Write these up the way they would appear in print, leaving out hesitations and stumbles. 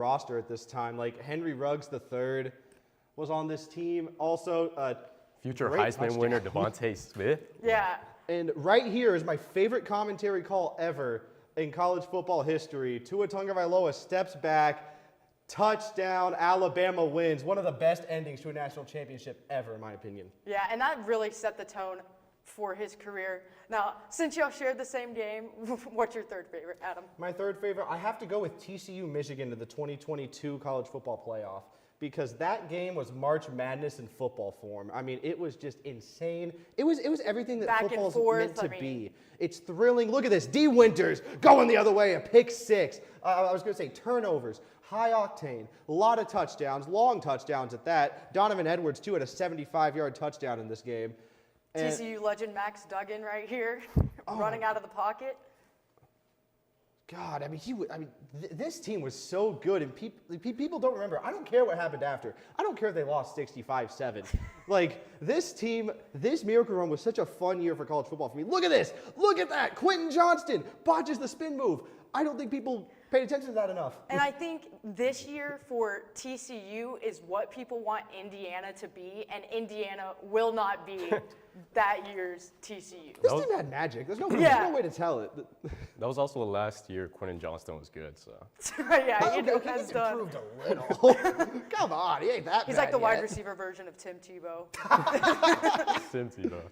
roster at this time. Like Henry Ruggs III was on this team. Also, Future great Heisman touchdown. winner Devontae Smith. Yeah. And right here is my favorite commentary call ever in college football history. Tua Tagovailoa steps back, touchdown, Alabama wins. One of the best endings to a national championship ever, in my opinion. Yeah, and that really set the tone for his career. Now, since y'all shared the same game, what's your third favorite, Adam? My third favorite, I have to go with TCU Michigan to the 2022 college football playoff, because that game was March Madness in football form. I mean, it was just insane. It was everything that Back and football's forth, meant to I mean. be. It's thrilling. Look at this. D. Winters going the other way, a pick six. I was going to say turnovers, high octane, a lot of touchdowns, long touchdowns at that. Donovan Edwards, too, had a 75-yard touchdown in this game. And TCU legend Max Duggan right here, running out of the pocket. God, I mean, this team was so good, and people don't remember. I don't care what happened after. I don't care if they lost 65-7. Like, this team, this Miracle Run was such a fun year for college football for me. Look at this. Look at that. Quentin Johnston botches the spin move. I don't think people paid attention to that enough. And I think this year for TCU is what people want Indiana to be, and Indiana will not be that year's TCU. This team had magic. There's no way to tell it. That was also the last year Quentin Johnston was good. So Yeah, he Okay, has he's done. improved a little. Come on, he ain't that He's bad like the wide yet. receiver version of Tim Tebow. Cincy though.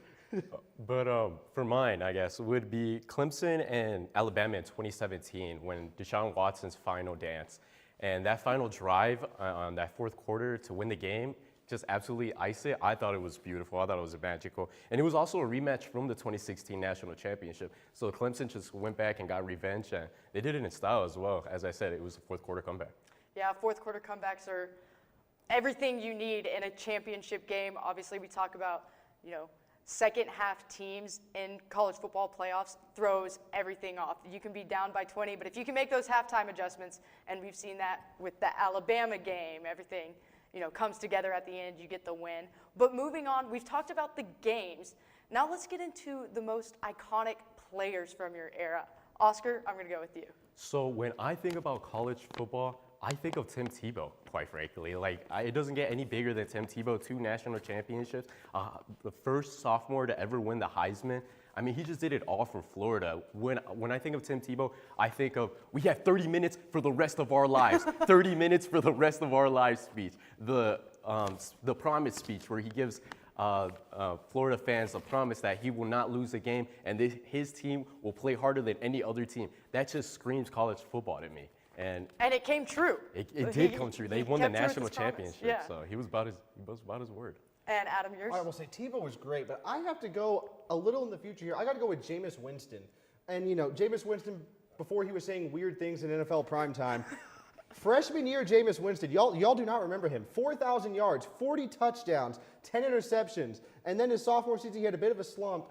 But for mine, I guess, would be Clemson and Alabama in 2017 when Deshaun Watson's final dance. And that final drive on that fourth quarter to win the game, just absolutely ice it. I thought it was beautiful. I thought it was magical. And it was also a rematch from the 2016 national championship. So Clemson just went back and got revenge, and they did it in style as well. As I said, it was a fourth quarter comeback. Yeah, fourth quarter comebacks are everything you need in a championship game. Obviously, we talk about, second half teams in college football playoffs throws everything off. You can be down by 20, but if you can make those halftime adjustments, and we've seen that with the Alabama game, everything, comes together at the end, you get the win. But moving on, we've talked about the games. Now let's get into the most iconic players from your era. Oscar, I'm going to go with you. So when I think about college football, I think of Tim Tebow, quite frankly. It doesn't get any bigger than Tim Tebow, 2 national championships, the first sophomore to ever win the Heisman. I mean, he just did it all for Florida. When I think of Tim Tebow, I think of, we have 30 minutes for the rest of our lives, 30 minutes for the rest of our lives speech, the promise speech where he gives Florida fans a promise that he will not lose a game and his team will play harder than any other team. That just screams college football to me. And it came true. It did come true. They won the national championship, yeah. so he was about his word. And Adam, yours? I will say Tebow was great, but I have to go a little in the future here. I got to go with Jameis Winston. And, Jameis Winston, before he was saying weird things in NFL primetime, freshman year Jameis Winston, y'all do not remember him. 4,000 yards, 40 touchdowns, 10 interceptions. And then his sophomore season, he had a bit of a slump.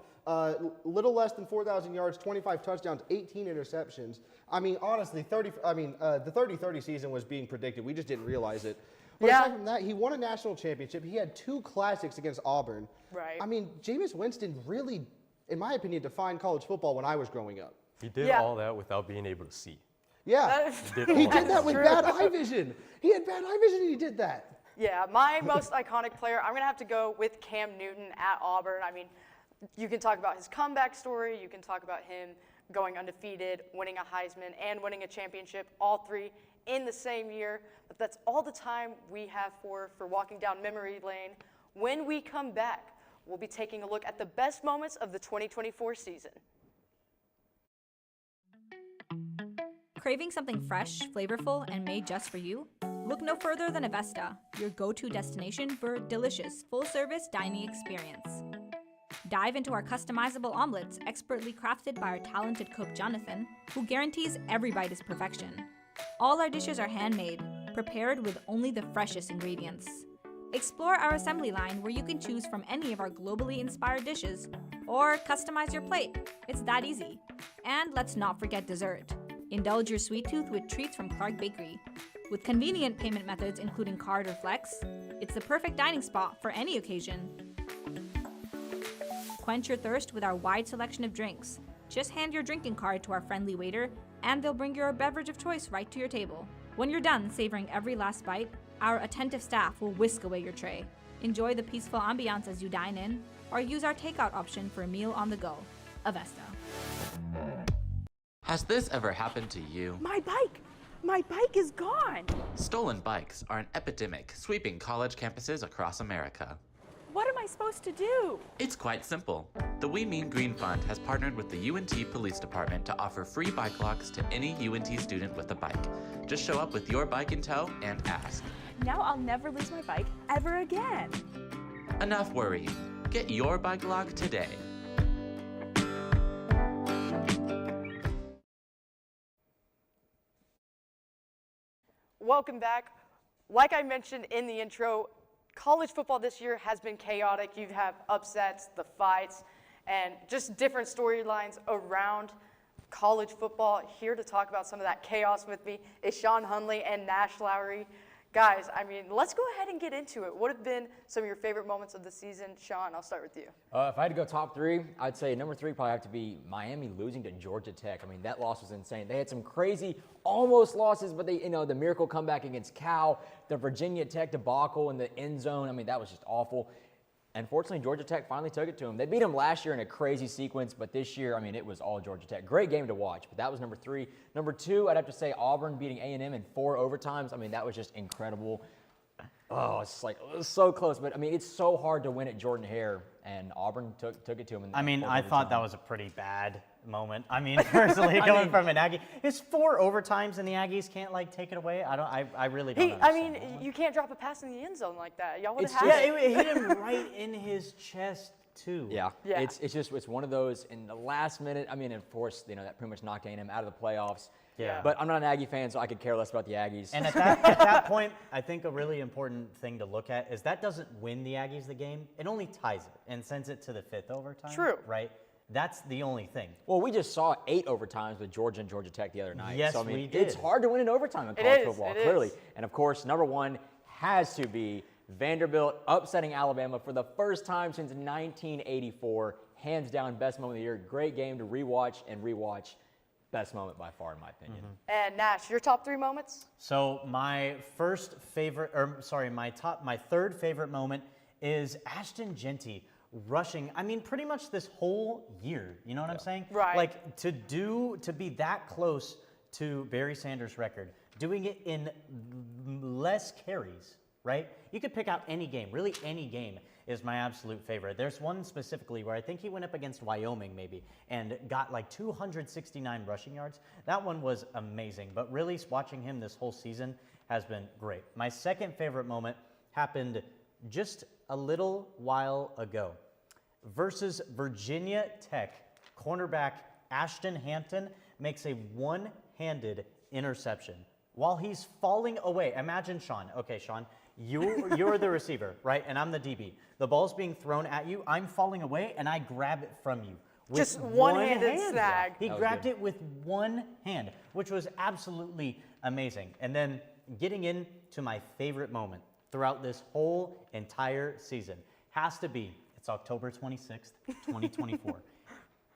Little less than 4,000 yards, 25 touchdowns, 18 interceptions. I mean, honestly, the 30-30 season was being predicted. We just didn't realize it. But aside from that, he won a national championship. He had 2 classics against Auburn. Right. I mean, Jameis Winston really, in my opinion, defined college football when I was growing up. He did all that without being able to see. Yeah, he did that with bad eye vision. He had bad eye vision and he did that. Yeah, my most iconic player, I'm going to have to go with Cam Newton at Auburn. I mean, you can talk about his comeback story. You can talk about him going undefeated, winning a Heisman, and winning a championship, all 3 in the same year. But that's all the time we have for walking down memory lane. When we come back, we'll be taking a look at the best moments of the 2024 season. Craving something fresh, flavorful, and made just for you? Look no further than Avesta, your go-to destination for a delicious, full-service dining experience. Dive into our customizable omelets, expertly crafted by our talented cook Jonathan, who guarantees every bite is perfection. All our dishes are handmade, prepared with only the freshest ingredients. Explore our assembly line where you can choose from any of our globally inspired dishes, or customize your plate. It's that easy. And let's not forget dessert. Indulge your sweet tooth with treats from Clark Bakery. With convenient payment methods including card or flex, it's the perfect dining spot for any occasion. Quench your thirst with our wide selection of drinks. Just hand your drinking card to our friendly waiter, and they'll bring your beverage of choice right to your table. When you're done savoring every last bite, our attentive staff will whisk away your tray. Enjoy the peaceful ambiance as you dine in, or use our takeout option for a meal on the go. Avesta. Has this ever happened to you? My bike! My bike is gone! Stolen bikes are an epidemic sweeping college campuses across America. What am I supposed to do? It's quite simple. The We Mean Green Fund has partnered with the UNT Police Department to offer free bike locks to any UNT student with a bike. Just show up with your bike in tow and ask. Now I'll never lose my bike ever again. Enough worrying. Get your bike lock today. Welcome back. Like I mentioned in the intro, college football this year has been chaotic. You have upsets, the fights, and just different storylines around college football. Here to talk about some of that chaos with me is Sean Hunley and Nash Lowry. Guys, I mean, let's go ahead and get into it. What have been some of your favorite moments of the season? Sean, I'll start with you. If I had to go top three, I'd say number three probably have to be Miami losing to Georgia Tech. I mean, that loss was insane. They had some crazy almost losses, but they, the miracle comeback against Cal, the Virginia Tech debacle in the end zone. I mean, that was just awful. Unfortunately, Georgia Tech finally took it to them. They beat them last year in a crazy sequence, but this year, I mean, it was all Georgia Tech. Great game to watch, but that was number three. Number two, I'd have to say Auburn beating A&M in 4 overtimes. I mean, that was just incredible. Oh, it's like it was so close, but I mean, it's so hard to win at Jordan-Hare, and Auburn took it to him. I mean, I thought that was a pretty bad moment. I mean, personally, coming from an Aggie, it's 4 overtimes, and the Aggies can't take it away. I really don't. I understand mean, that. you can't drop a pass in the end zone like that. Y'all would It's have Yeah, had it. it hit him right in his chest too. Yeah, Yeah. It's one of those in the last minute. I mean, of course, that pretty much knocked A&M out of the playoffs. Yeah. But I'm not an Aggie fan, so I could care less about the Aggies. And at that point, I think a really important thing to look at is that doesn't win the Aggies the game. It only ties it and sends it to the 5th overtime. True. Right? That's the only thing. Well, we just saw 8 overtimes with Georgia and Georgia Tech the other night. Yes, so, I mean, we did. It's hard to win in overtime in It college is, football, it clearly. is. And of course, number one has to be Vanderbilt upsetting Alabama for the first time since 1984. Hands down, best moment of the year. Great game to rewatch and rewatch. Best moment by far, in my opinion. And Nash, your top 3 moments? So my my third favorite moment is Ashton Genty rushing. I mean, pretty much this whole year. You know what I'm saying? Right. Like to be that close to Barry Sanders' record, doing it in less carries, right? You could pick out any game, really any game is my absolute favorite. There's one specifically where I think he went up against Wyoming maybe and got 269 rushing yards. That one was amazing, but really watching him this whole season has been great. My second favorite moment happened just a little while ago versus Virginia Tech. Cornerback Ashton Hampton makes a one-handed interception while he's falling away. Imagine Sean. Okay, Sean, you're the receiver, right? And I'm the DB. The ball's being thrown at you. I'm falling away, and I grab it from you. With Just one-handed hand. snag. He grabbed it with one hand, which was absolutely amazing. And then getting into my favorite moment throughout this whole entire season has to be, it's October 26th, 2024.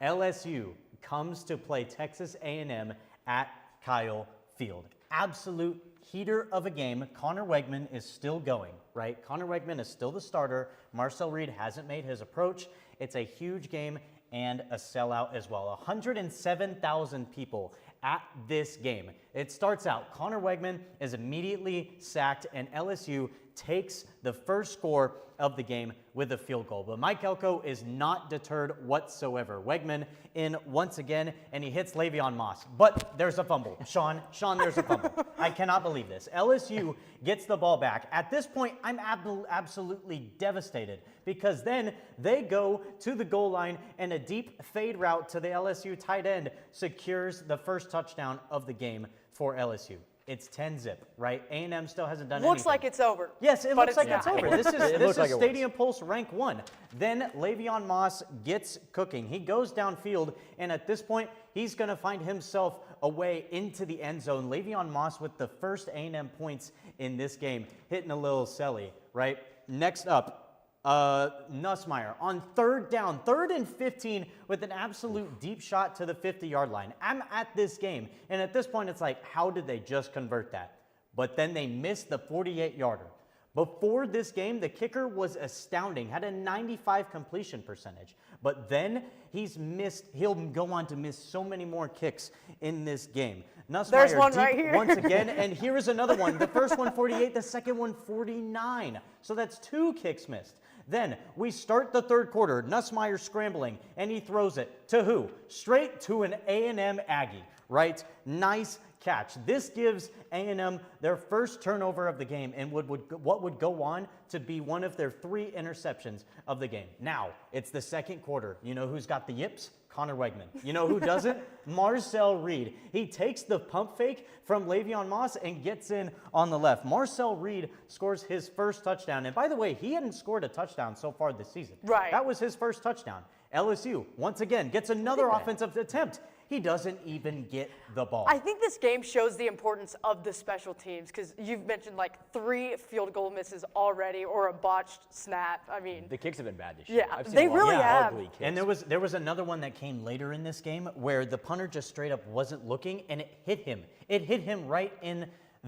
LSU comes to play Texas A&M at Kyle Field. Absolute heater of a game. Connor Wegman is still going, right? Connor Wegman is still the starter. Marcel Reed hasn't made his approach. It's a huge game and a sellout as well. 107,000 people at this game. It starts out, Connor Wegman is immediately sacked, and LSU takes the first score of the game with a field goal. But Mike Elko is not deterred whatsoever. Wegman in once again, and he hits Le'Veon Moss. But there's a fumble. Sean, there's a fumble. I cannot believe this. LSU gets the ball back. At this point, I'm absolutely devastated because then they go to the goal line and a deep fade route to the LSU tight end secures the first touchdown of the game for LSU. It's 10-zip, right? A&M still hasn't done anything. Looks like it's over. Yes, it but looks like it's over. This is looks like it was. Stadium Pulse rank 1. Then Le'Veon Moss gets cooking. He goes downfield, and at this point, he's going to find himself a way into the end zone. Le'Veon Moss with the first A&M points in this game, hitting a little celly, right? Next up, Nussmeier on 3rd down, 3rd and 15 with an absolute deep shot to the 50-yard line. I'm at this game, and at this point, it's like, how did they just convert that? but then they missed the 48-yarder. Before this game, the kicker was astounding, had a 95 completion percentage. But then he'll go on to miss so many more kicks in this game. Nussmeier There's one deep right here. once again, and here is another one. The first one 48, the second one 49. So that's 2 kicks missed. Then we start the third quarter, Nussmeier scrambling, and he throws it to who? Straight to an A&M Aggie, right? Nice catch. This gives A&M their first turnover of the game and what would go on to be one of their 3 interceptions of the game. Now, it's the second quarter. You know who's got the yips? Connor Wegman. You know who doesn't? Marcel Reed. He takes the pump fake from Le'Veon Moss and gets in on the left. Marcel Reed scores his first touchdown. And by the way, he hadn't scored a touchdown so far this season. Right. That was his first touchdown. LSU, once again, gets another offensive attempt. He doesn't even get the ball. I think this game shows the importance of the special teams because you've mentioned like 3 field goal misses already or a botched snap. I mean, The kicks have been bad this year. Yeah, I've seen they a lot really of have. ugly kicks. And there was another one that came later in this game where the punter just straight up wasn't looking and it hit him. It hit him right in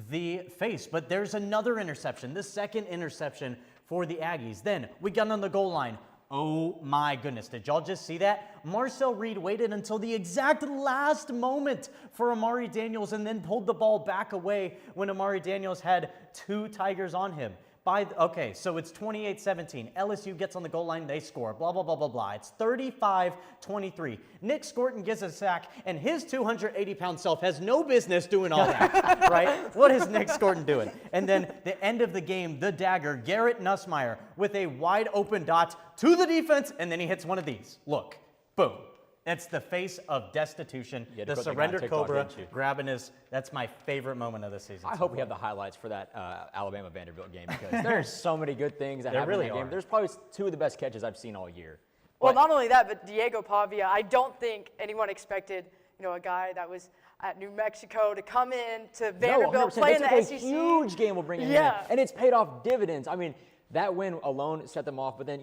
the face. But there's another interception, the second interception for the Aggies. Then we got on the goal line. Oh my goodness, did y'all just see that? Marcel Reed waited until the exact last moment for Amari Daniels and then pulled the ball back away when Amari Daniels had 2 Tigers on him. Okay, so it's 28-17. LSU gets on the goal line, they score, blah, blah, blah, blah, blah. It's 35-23. Nick Scorton gets a sack, and his 280-pound self has no business doing all that, right? What is Nick Scorton doing? And then the end of the game, the dagger, Garrett Nussmeier with a wide open dot to the defense, and then he hits one of these. Look, boom. That's the face of destitution. You had to The put the guy on surrender TikTok, cobra didn't you? grabbing that's my favorite moment of the season. I hope we have the highlights for that Alabama-Vanderbilt game because there's so many good things that There happen really in that game. are. There's probably 2 of the best catches I've seen all year. well, But- not only that, but Diego Pavia, I don't think anyone expected, a guy that was at New Mexico to come in to Vanderbilt, 100%. play in They the took SEC. a huge game will bring him Yeah. in, and it's paid off dividends. I mean, that win alone set them off. But then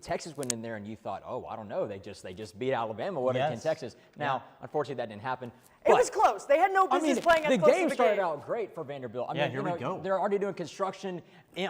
Texas went in there, and you thought, oh, I don't know, they just beat Alabama. What Yes. in Texas? Now, unfortunately, that didn't happen. It But, was close. They had no I business mean, playing as the close game as the started game. out great for Vanderbilt. I Yeah, mean, here we go. They're already doing construction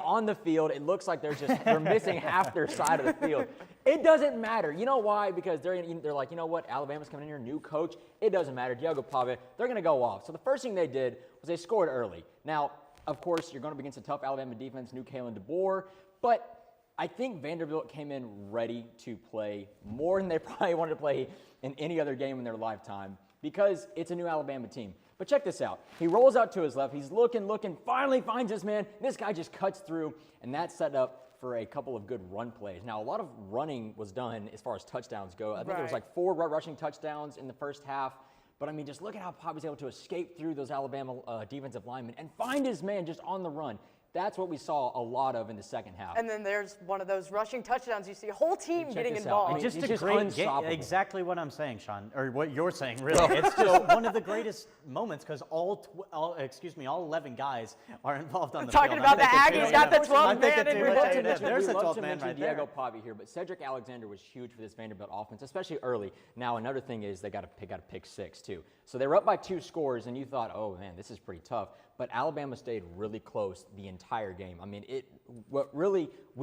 on the field. It looks like they're missing half their side of the field. It doesn't matter. You know why? Because they're like, you know what? Alabama's coming in here, new coach. It doesn't matter. Diego Pavia, they're going to go off. So the first thing they did was they scored early. Now, of course, you're going to be against a tough Alabama defense, new Kalen DeBoer, but I think Vanderbilt came in ready to play more than they probably wanted to play in any other game in their lifetime because it's a new Alabama team. But check this out. He rolls out to his left. He's looking, finally finds this man. This guy just cuts through, and that set up for a couple of good run plays. Now, a lot of running was done as far as touchdowns go. I think there was Right. like 4 rushing touchdowns in the first half. But, I mean, just look at how Pop was able to escape through those Alabama defensive linemen and find his man just on the run. That's what we saw a lot of in the second half. And then there's one of those rushing touchdowns. You see a whole team Check getting this out. involved. I mean, Just He's a just great game. unstoppable. Exactly what I'm saying, Sean, or what you're saying, really. It's just one of the greatest moments because all 11 guys are involved on the Talking field. about the I'm thinking Aggies too got much. the 12 I'm thinking man too in much. return. There's a we love 12 to man mention right Diego there. Pavia here, but Cedric Alexander was huge for this Vanderbilt offense, especially early. Now, another thing is they got a pick 6 too. So they were up by 2 scores, and you thought, oh man, this is pretty tough. But Alabama stayed really close the entire game. I mean,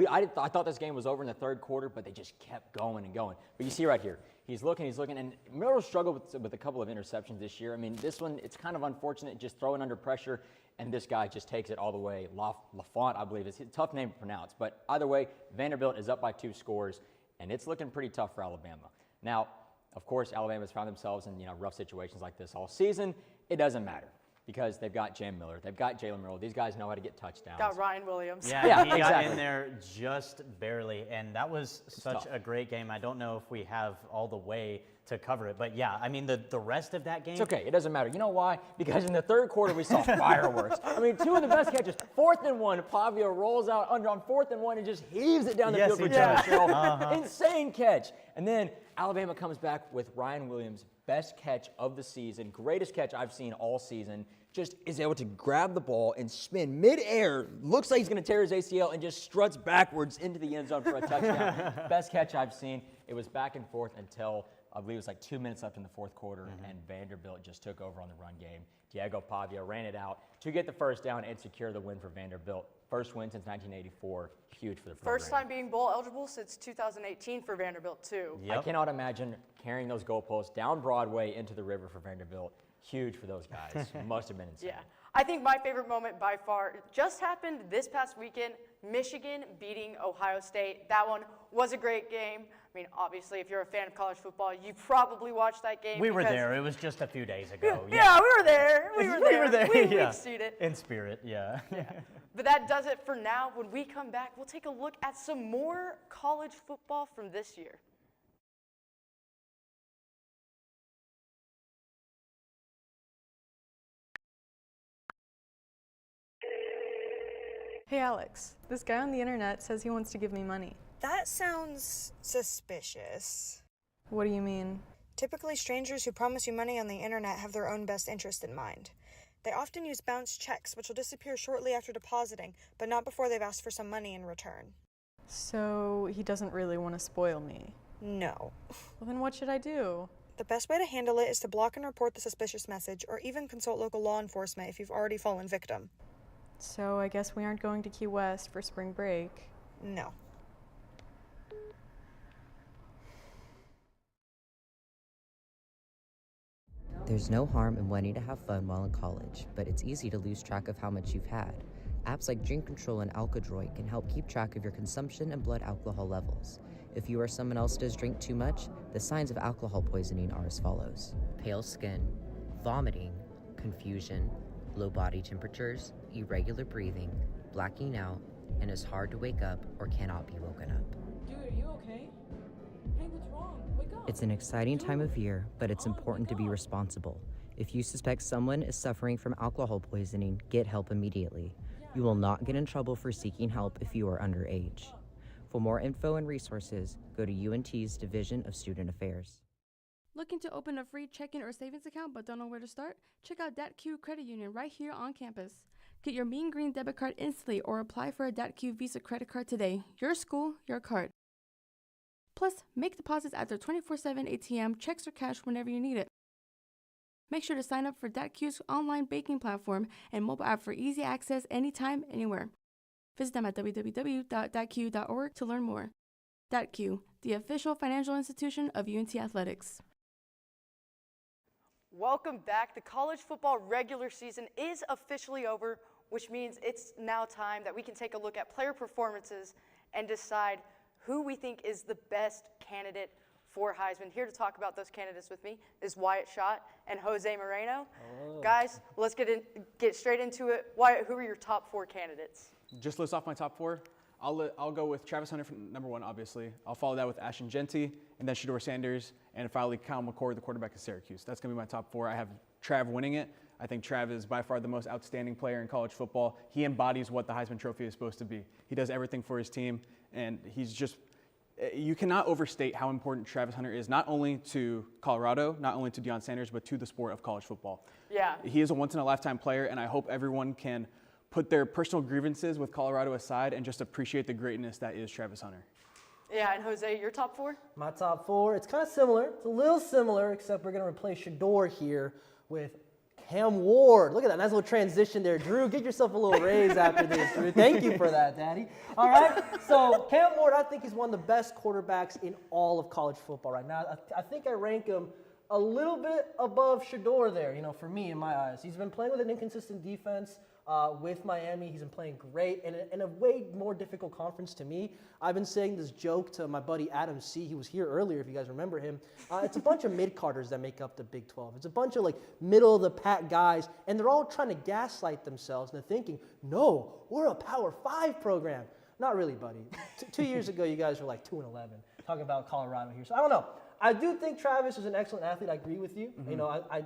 I thought this game was over in the third quarter, but they just kept going and going. But you see right here, he's looking, and Miller struggled with a couple of interceptions this year. I mean, this one, it's kind of unfortunate, just throwing under pressure, and this guy just takes it all the way. Lafont, I believe, is a tough name to pronounce. But either way, Vanderbilt is up by 2 scores, and it's looking pretty tough for Alabama. Now, of course, Alabama's found themselves in rough situations like this all season. It doesn't matter because they've got Jam Miller, they've got Jalen Murrow. These guys know how to get touchdowns. Got Ryan Williams. Yeah, he got exactly. in there just barely, and that was such tough. a great game. I don't know if we have all the way to cover it, but yeah, I mean, the rest of that game. It's okay. It doesn't matter. You know why? Because in the third quarter, we saw fireworks. I mean, 2 of the best catches. 4th and 1, Pavia rolls out on 4th and 1 and just heaves it down the Yes, field for he does. Jones. Insane catch. And then Alabama comes back with Ryan Williams' best catch of the season, greatest catch I've seen all season. Just is able to grab the ball and spin midair. Looks like he's going to tear his ACL and just struts backwards into the end zone for a touchdown. Best catch I've seen. It was back and forth until I believe it was like 2 minutes left in the fourth quarter, and Vanderbilt just took over on the run game. Diego Pavia ran it out to get the first down and secure the win for Vanderbilt. First win since 1984, huge for the program. First time being bowl eligible since 2018 for Vanderbilt, too. I cannot imagine carrying those goalposts down Broadway into the river for Vanderbilt. Huge for those guys. Must have been insane. Yeah. I think my favorite moment by far just happened this past weekend. Michigan beating Ohio State. That one was a great game. I mean, obviously, if you're a fan of college football, you probably watched that game. We were there. It was just a few days ago. Yeah, we were there. We were there. We've seen it. In spirit, yeah. But that does it for now. When we come back, we'll take a look at some more college football from this year. Hey Alex, this guy on the internet says he wants to give me money. That sounds suspicious. What do you mean? Typically, strangers who promise you money on the internet have their own best interest in mind. They often use bounce checks, which will disappear shortly after depositing, but not before they've asked for some money in return. So he doesn't really want to spoil me. No. Well, then what should I do? The best way to handle it is to block and report the suspicious message, or even consult local law enforcement if you've already fallen victim. So I guess we aren't going to Key West for spring break. No. There's no harm in wanting to have fun while in college, but it's easy to lose track of how much you've had. Apps like Drink Control and Alkadroid can help keep track of your consumption and blood alcohol levels. If you or someone else does drink too much, the signs of alcohol poisoning are as follows: pale skin, vomiting, confusion, low body temperatures, irregular breathing, blacking out, and is hard to wake up or cannot be woken up. Dude, are you okay? Hey, what's wrong? Wake up. It's an exciting time of year, but it's important to be responsible. If you suspect someone is suffering from alcohol poisoning, get help immediately. You will not get in trouble for seeking help if you are underage. For more info and resources, go to UNT's Division of Student Affairs. Looking to open a free checking or savings account but don't know where to start? Check out DatQ Credit Union right here on campus. Get your Mean Green debit card instantly or apply for a DatQ Visa credit card today. Your school, your card. Plus, make deposits at their 24/7 ATM, checks or cash whenever you need it. Make sure to sign up for DatQ's online banking platform and mobile app for easy access anytime, anywhere. Visit them at www.datq.org to learn more. DatQ, the official financial institution of UNT Athletics. Welcome back. The college football regular season is officially over, which means it's now time that we can take a look at player performances and decide who we think is the best candidate for Heisman. Here to talk about those candidates with me is Wyatt Schott and Jose Moreno. Guys, let's get straight into it. Wyatt, who are your top 4 candidates? Just list off my top 4. I'll go with Travis Hunter from number 1, obviously. I'll follow that with Ashton Genty, and then Shedeur Sanders, and finally Kyle McCord, the quarterback of Syracuse. That's going to be my top 4. I have Trav winning it. I think Trav is by far the most outstanding player in college football. He embodies what the Heisman Trophy is supposed to be. He does everything for his team, and he's just – you cannot overstate how important Travis Hunter is, not only to Colorado, not only to Deion Sanders, but to the sport of college football. Yeah. He is a once-in-a-lifetime player, and I hope everyone can put their personal grievances with Colorado aside and just appreciate the greatness that is Travis Hunter. Yeah, and Jose, your top 4? My top 4, it's kind of similar. It's a little similar, except we're going to replace Shedeur here with Cam Ward. Look at that nice little transition there. Drew, get yourself a little raise after this, Drew. Thank you for that, Daddy. All right, so Cam Ward, I think he's one of the best quarterbacks in all of college football right now. I think I rank him a little bit above Shedeur there, for me, in my eyes. He's been playing with an inconsistent defense. With Miami, he's been playing great in a way more difficult conference to me. I've been saying this joke to my buddy Adam C. He was here earlier, if you guys remember him. It's a bunch of mid-carders that make up the Big 12. It's a bunch of middle-of-the-pack guys, and they're all trying to gaslight themselves. And they're thinking, no, we're a Power 5 program. Not really, buddy. 2 years ago, you guys were 2-11, talking about Colorado here. So I don't know. I do think Travis is an excellent athlete. I agree with you. Mm-hmm.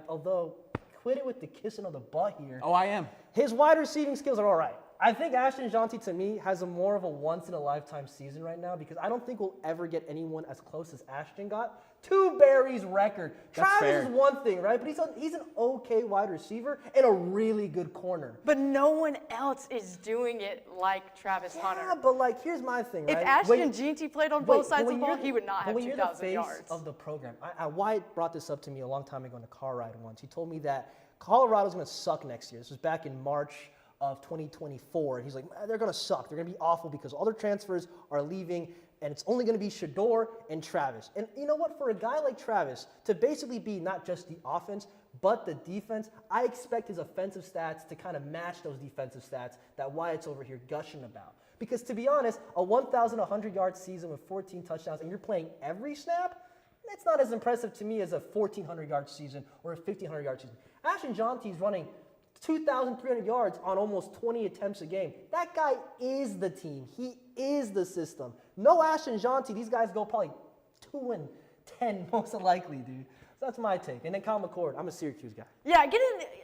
Although quit it with the kissing of the butt here. Oh, I am. His wide receiving skills are all right. I think Ashton Jeanty, to me, has a more of a once-in-a-lifetime season right now because I don't think we'll ever get anyone as close as Ashton got to Barry's record. That's Travis fair. is one thing, right? But he's an okay wide receiver and a really good corner. But no one else is doing it like Travis Hunter. Yeah, but like, here's my thing, If right? Ashton Jeanty played on both sides of the when ball, you're he would not have when you're the 2,000 face yards. of the program. Wyatt brought this up to me a long time ago in a car ride once. He told me that Colorado's going to suck next year. This was back in March of 2024, and he's like, they're going to suck. They're going to be awful because all their transfers are leaving, and it's only going to be Shador and Travis. And you know what? For a guy like Travis to basically be not just the offense, but the defense, I expect his offensive stats to kind of match those defensive stats that Wyatt's over here gushing about. Because to be honest, a 1,100-yard season with 14 touchdowns, and you're playing every snap, it's not as impressive to me as a 1,400-yard season or a 1,500-yard season. Ashton Jeanty's running 2,300 yards on almost 20 attempts a game. That guy is the team. He is the system. No Ashton Jeanty, these guys go probably 2-10 most likely, dude. So that's my take. And then Kyle McCord, I'm a Syracuse guy. Yeah,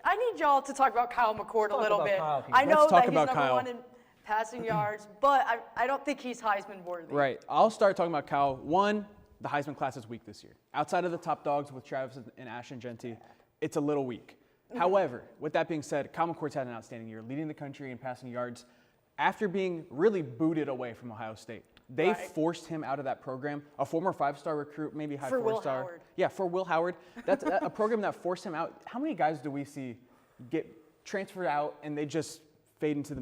I need y'all to talk about Kyle McCord a little bit. I know Let's talk that he's about number Kyle. one in passing yards, but I don't think he's Heisman worthy. Right. I'll start talking about Kyle. One, the Heisman class is weak this year. Outside of the top dogs with Travis and Ashton Jeanty, it's a little weak. However, with that being said, Kyle McCord's had an outstanding year, leading the country in passing yards after being really booted away from Ohio State. They forced him out of that program, a former 5-star recruit, maybe high For 4-star. Will Howard. Yeah, for Will Howard. That's a program that forced him out. How many guys do we see get transferred out and they just fade into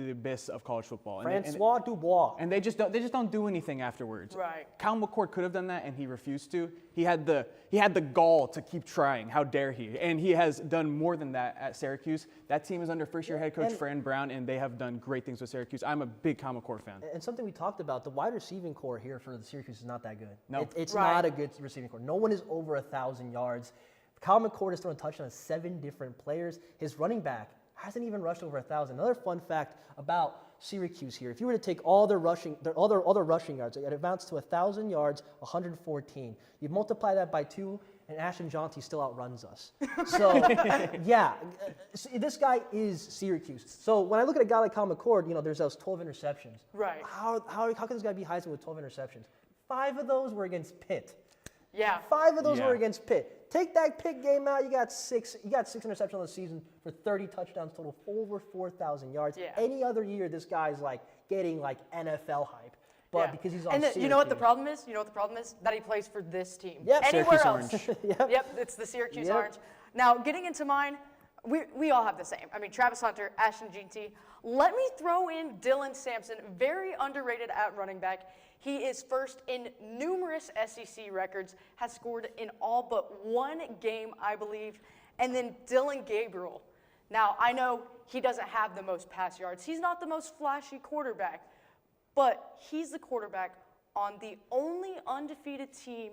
the abyss of college football? Francois Dubois. And they just don't do anything afterwards. Right. Kyle McCord could have done that, and he refused to. He had the gall to keep trying. How dare he? And he has done more than that at Syracuse. That team is under first-year head coach Fran Brown, and they have done great things with Syracuse. I'm a big Kyle McCord fan. And something we talked about, the wide receiving core here for the Syracuse is not that good. No. It's Right. not a good receiving core. No one is over 1,000 yards. Kyle McCord has thrown a touchdown to 7 different players. His running back hasn't even rushed over 1,000. Another fun fact about Syracuse here: if you were to take all their rushing yards, it amounts to 1,000 yards, 114. You multiply that by 2, and Ashton Jeanty still outruns us. So, yeah, this guy is Syracuse. So when I look at a guy like Kyle McCord, there's those 12 interceptions. Right. How can this guy be Heisman with 12 interceptions? 5 of those were against Pitt. Yeah. 5 of those Yeah. were against Pitt. Take that Pitt game out, you got 6 interceptions on the season for 30 touchdowns total, over 4,000 yards. Yeah. Any other year, this guy's like getting like NFL hype. But Yeah. because he's on and Syracuse. you know what the problem is? That he plays for this team. Yep. Anywhere Syracuse else. Orange. Yep, it's the Syracuse Yep. Orange. Now, getting into mine, we all have the same. I mean, Travis Hunter, Ashton Jeanty. Let me throw in Dylan Sampson, very underrated at running back. He is first in numerous SEC records, has scored in all but one game, I believe. And then Dylan Gabriel. Now, I know he doesn't have the most pass yards. He's not the most flashy quarterback, but he's the quarterback on the only undefeated team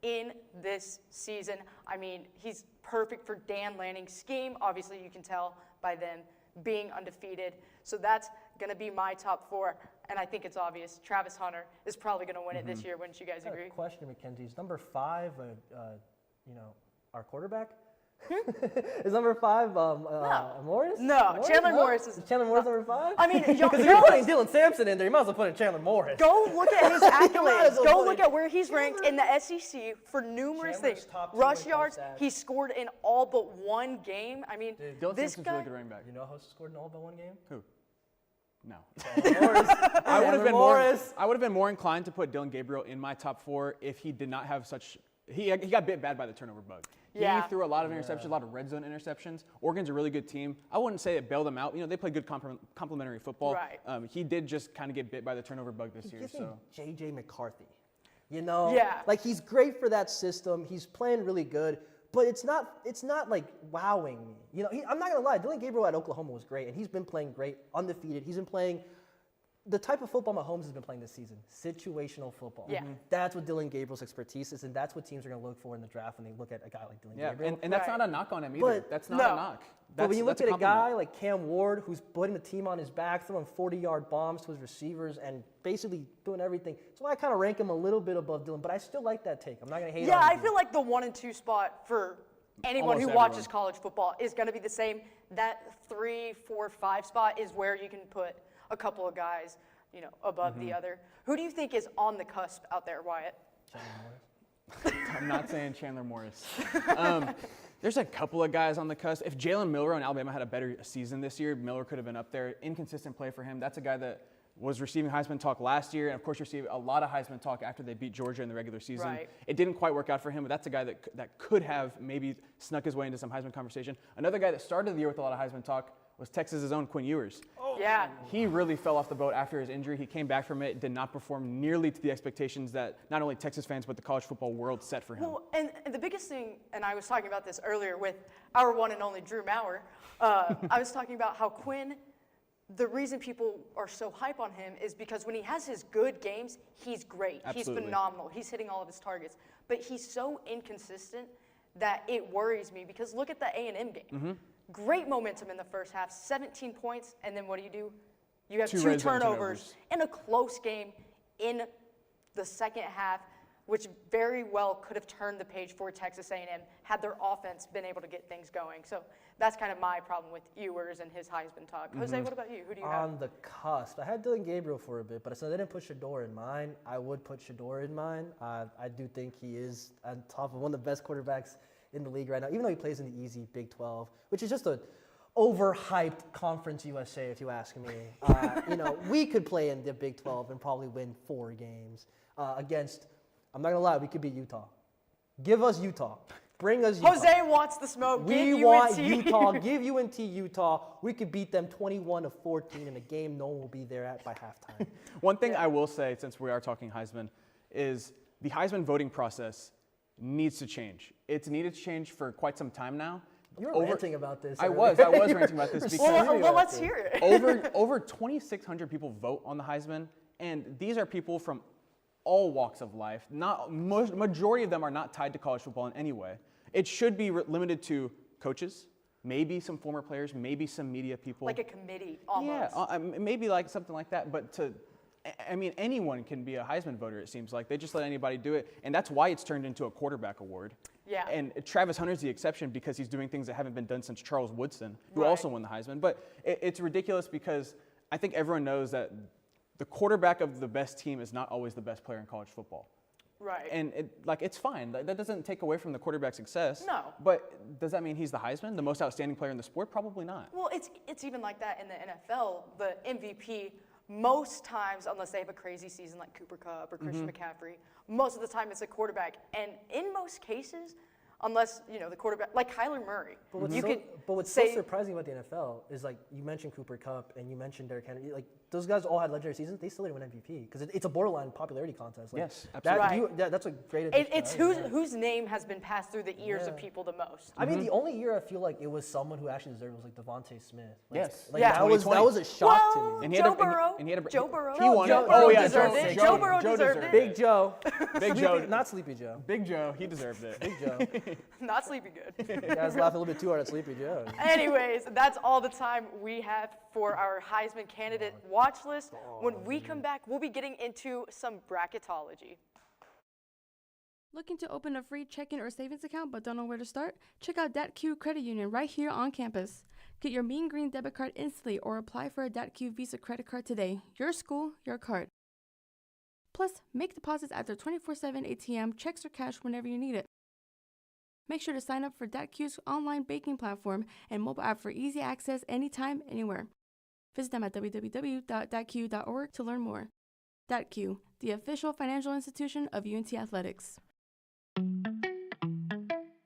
in this season. I mean, he's perfect for Dan Lanning's scheme. Obviously, you can tell by them being undefeated. So that's going to be my top 4. And I think it's obvious. Travis Hunter is probably going to win it this year. Wouldn't you guys agree? Question, Mackenzie. Is number 5, our quarterback? Is number 5 Morris? No, Chandler Morris is. Chandler Morris number 5? I mean, y'all, Because if you're putting Dylan Sampson in there, you might as well put in Chandler Morris. go look at his You might as accolades. well Go put look in at where he's ranked in the SEC for numerous Chandler's things. top 2 Rush in yards, stats. he scored in all but one game. I mean, Dylan this Sampson's guy. really good running back. You know who scored in all but one game? Who? No. Morris. I would Morris. have been more inclined to put Dylan Gabriel in my top 4 if he did not have such. He got bit bad by the turnover bug. Yeah. He threw a lot of interceptions, a lot of red zone interceptions. Oregon's a really good team. I wouldn't say it bailed him out. They play good complementary football. Right. He did just kind of get bit by the turnover bug this year. Give me So J.J. McCarthy. Yeah. Like he's great for that system. He's playing really good, but it's not like wowing me. I'm not gonna lie. Dylan Gabriel at Oklahoma was great, and he's been playing great, undefeated. He's been playing the type of football Mahomes has been playing this season, situational football. Yeah. That's what Dylan Gabriel's expertise is, and that's what teams are going to look for in the draft when they look at a guy like Dylan yeah, Gabriel. and that's Right. not a knock on him either. But- That's not No. a knock. But when you look that's at a guy compliment. like Cam Ward, who's putting the team on his back, throwing 40-yard bombs to his receivers, and basically doing everything, that's why I kind of rank him a little bit above Dylan. But I still like that take. I'm not going to hate on Yeah, him. I feel like the 1 and 2 spot for anyone who Almost watches everyone. college football is going to be the same. That 3, 4, 5 spot is where you can put a couple of guys, above the other. Who do you think is on the cusp out there, Wyatt? I'm not saying Chandler Morris. There's a couple of guys on the cusp. If Jalen Milroe in Alabama had a better season this year, Miller could have been up there. Inconsistent play for him. That's a guy that was receiving Heisman talk last year, and of course received a lot of Heisman talk after they beat Georgia in the regular season. Right. It didn't quite work out for him, but that's a guy that could have maybe snuck his way into some Heisman conversation. Another guy that started the year with a lot of Heisman talk was Texas's own Quinn Ewers. Yeah. He really fell off the boat after his injury. He came back from it, did not perform nearly to the expectations that not only Texas fans but the college football world set for him. Well, and the biggest thing, and I was talking about this earlier with our one and only Drew Maurer, I was talking about how Quinn, the reason people are so hype on him is because when he has his good games, he's great. Absolutely. He's phenomenal. He's hitting all of his targets. But he's so inconsistent that it worries me because look at the A&M game. Great momentum in the first half, 17 points, and then what do? You have 2 red zone turnovers in a close game in the second half, which very well could have turned the page for Texas A&M had their offense been able to get things going. So that's kind of my problem with Ewers and his Heisman talk. Jose, what about you? Who do you have? On the cusp, I had Dylan Gabriel for a bit, but since I didn't put Shador in mine, I would put Shador in mine. I do think he is on top of one of the best quarterbacks in the league right now, even though he plays in the easy Big 12, which is just a overhyped Conference USA, if you ask me. We could play in the Big 12 and probably win 4 games against, I'm not going to lie, we could beat Utah. Give us Utah. Bring us Utah. Jose wants the smoke. We want Utah. Give UNT Utah. We could beat them 21-14 in a game no one will be there by halftime. One thing I will say, since we are talking Heisman, is the Heisman voting process needs to change. It's needed to change for quite some time now. You were ranting about this. I was ranting about this because well, let's hear it. over 2,600 people vote on the Heisman, and these are people from all walks of life. Majority of them are not tied to college football in any way. It should be limited to coaches, maybe some former players, maybe some media people. Like a committee, almost. Yeah, maybe like something like that. But anyone can be a Heisman voter, it seems like. They just let anybody do it. And that's why it's turned into a quarterback award. Yeah. And Travis Hunter's the exception because he's doing things that haven't been done since Charles Woodson, who also won the Heisman. But it's ridiculous because I think everyone knows that the quarterback of the best team is not always the best player in college football. Right. And it's fine. That doesn't take away from the quarterback's success. No. But does that mean he's the Heisman, the most outstanding player in the sport? Probably not. Well, it's even like that in the NFL. The MVP, most times, unless they have a crazy season like Cooper Kupp or Christian McCaffrey, most of the time it's a quarterback. And in most cases, unless, the quarterback, like Kyler Murray. But what's so surprising about the NFL is, like, you mentioned Cooper Kupp and you mentioned Derrick Henry. Like, those guys all had legendary seasons. They still didn't win MVP because it's a borderline popularity contest. Like, yes, absolutely. That's a great addition. It's whose name has been passed through the ears of people the most. I mean, the only year I feel like it was someone who actually deserved it was like Devontae Smith. Like, Yes. Like, that was a shock to me. And Joe Burrow. Joe Burrow. He won Joe it. Burrow Oh, yeah, deserved it. Joe Burrow deserved it. Big Joe. Big Joe. Not Sleepy Joe. Big Joe, he deserved it. Big Joe. Not sleepy good. You guys laugh a little bit too hard at Sleepy Joe. Anyways, that's all the time we have for our Heisman candidate watch list. When we come back, we'll be getting into some bracketology. Looking to open a free checking or savings account but don't know where to start? Check out DatQ Credit Union right here on campus. Get your Mean Green debit card instantly or apply for a DatQ Visa credit card today. Your school, your card. Plus, make deposits at their 24/7 ATM, checks or cash whenever you need it. Make sure to sign up for DatQ's online banking platform and mobile app for easy access anytime, anywhere. Visit them at www.datq.org to learn more. DatQ, the official financial institution of UNT Athletics.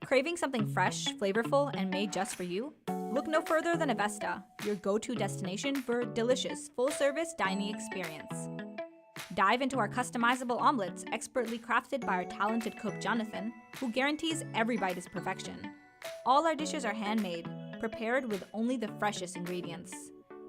Craving something fresh, flavorful, and made just for you? Look no further than Avesta, your go-to destination for a delicious, full-service dining experience. Dive into our customizable omelets, expertly crafted by our talented cook Jonathan, who guarantees every bite is perfection. All our dishes are handmade, prepared with only the freshest ingredients.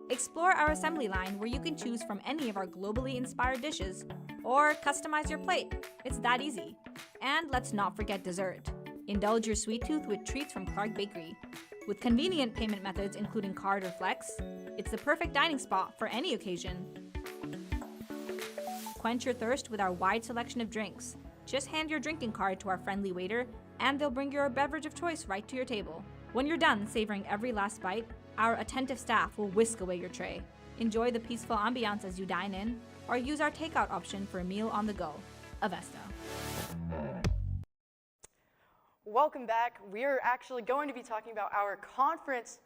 Explore our assembly line where you can choose from any of our globally inspired dishes or customize your plate. It's that easy. And let's not forget dessert. Indulge your sweet tooth with treats from Clark Bakery. With convenient payment methods including card or flex, it's the perfect dining spot for any occasion. Quench your thirst with our wide selection of drinks. Just hand your drinking card to our friendly waiter, And they'll bring your beverage of choice right to your table. When you're done savoring every last bite, our attentive staff will whisk away your tray. Enjoy the peaceful ambiance as you dine in, or use our takeout option for a meal on the go. Avesta. Welcome back. We are actually going to be talking about our conference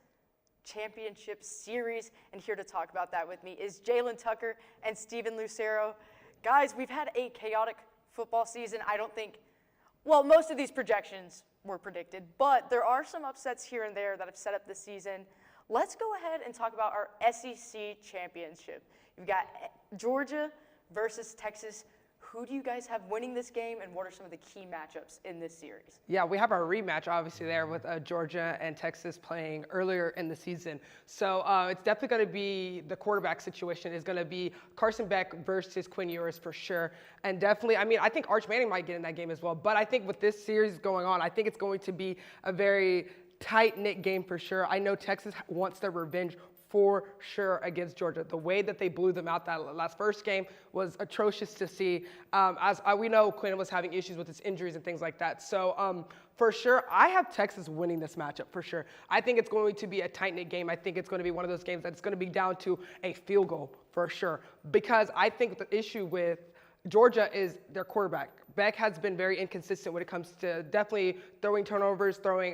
championship series, and here to talk about that with me is Jalen Tucker and Steven Lucero. Guys, we've had a chaotic football season. I don't think, well, most of these projections were predicted, but there are some upsets here and there that have set up the season. Let's go ahead and talk about our SEC championship. You've got Georgia versus Texas. Who do you guys have winning this game, and what are some of the key matchups in this series? Yeah, we have our rematch, obviously, there with Georgia and Texas playing earlier in the season. So it's definitely going to be the quarterback situation is going to be Carson Beck versus Quinn Ewers for sure. And definitely, I mean, I think Arch Manning might get in that game as well. But I think with this series going on, I think it's going to be a very tight-knit game for sure. I know Texas wants their revenge for sure against Georgia. The way that they blew them out that last first game was atrocious to see. We know Quinn was having issues with his injuries and things like that. So for sure, I have Texas winning this matchup for sure. I think it's going to be a tight-knit game. I think it's going to be one of those games that's going to be down to a field goal for sure. Because I think the issue with Georgia is their quarterback. Beck has been very inconsistent when it comes to definitely throwing turnovers, throwing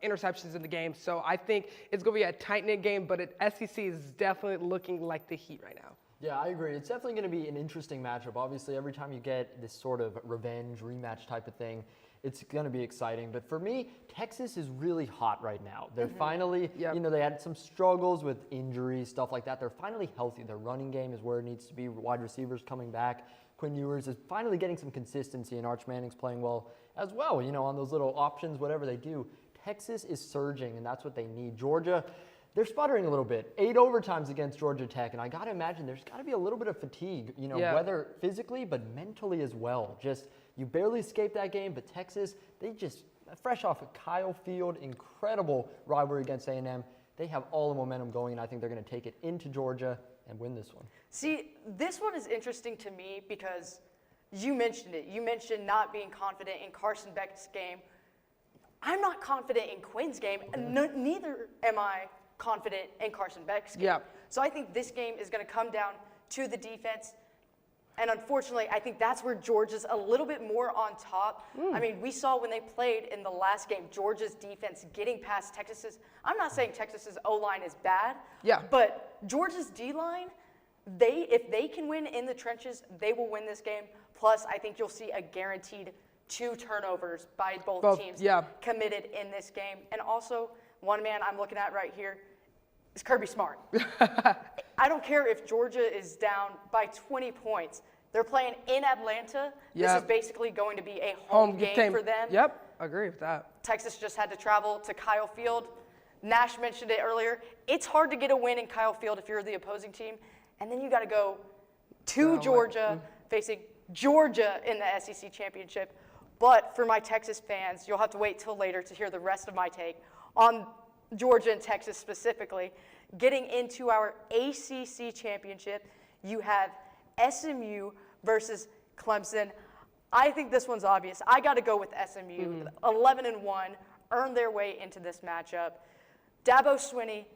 interceptions in the game. So I think it's going to be a tight-knit game, but SEC is definitely looking like the Heat right now. Yeah, I agree. It's definitely going to be an interesting matchup. Obviously, every time you get this sort of revenge, rematch type of thing, it's going to be exciting. But for me, Texas is really hot right now. They're finally, you know, they had some struggles with injuries, stuff like that. They're finally healthy. Their running game is where it needs to be. Wide receivers coming back. Quinn Ewers is finally getting some consistency, and Arch Manning's playing well as well, you know, on those little options, whatever they do. Texas is surging, and that's what they need. Georgia, they're sputtering a little bit. 8 overtimes against Georgia Tech, and I got to imagine there's got to be a little bit of fatigue, you know, whether physically but mentally as well. Just, you barely escaped that game, but Texas, they just, fresh off of Kyle Field, incredible rivalry against A&M. They have all the momentum going, and I think they're going to take it into Georgia and win this one. See, this one is interesting to me because you mentioned it. You mentioned not being confident in Carson Beck's game. I'm not confident in Quinn's game, and neither am I confident in Carson Beck's game. So I think this game is going to come down to the defense. And unfortunately, I think that's where Georgia's a little bit more on top. I mean, we saw when they played in the last game, Georgia's defense getting past Texas's. I'm not saying Texas's O-line is bad, but Georgia's D-line, if they can win in the trenches, they will win this game. Plus, I think you'll see a guaranteed 2 turnovers by both teams committed in this game. And also, one man I'm looking at right here is Kirby Smart. I don't care if Georgia is down by 20 points. They're playing in Atlanta. This is basically going to be a home game for them. Agree with that. Texas just had to travel to Kyle Field. Nash mentioned it earlier. It's hard to get a win in Kyle Field if you're the opposing team. And then you got to go to Georgia, facing Georgia in the SEC championship. But for my Texas fans, you'll have to wait till later to hear the rest of my take on Georgia and Texas specifically. Getting into our ACC championship, you have SMU versus Clemson. I think this one's obvious. I got to go with SMU. 11-1, earned their way into this matchup. Dabo Swinney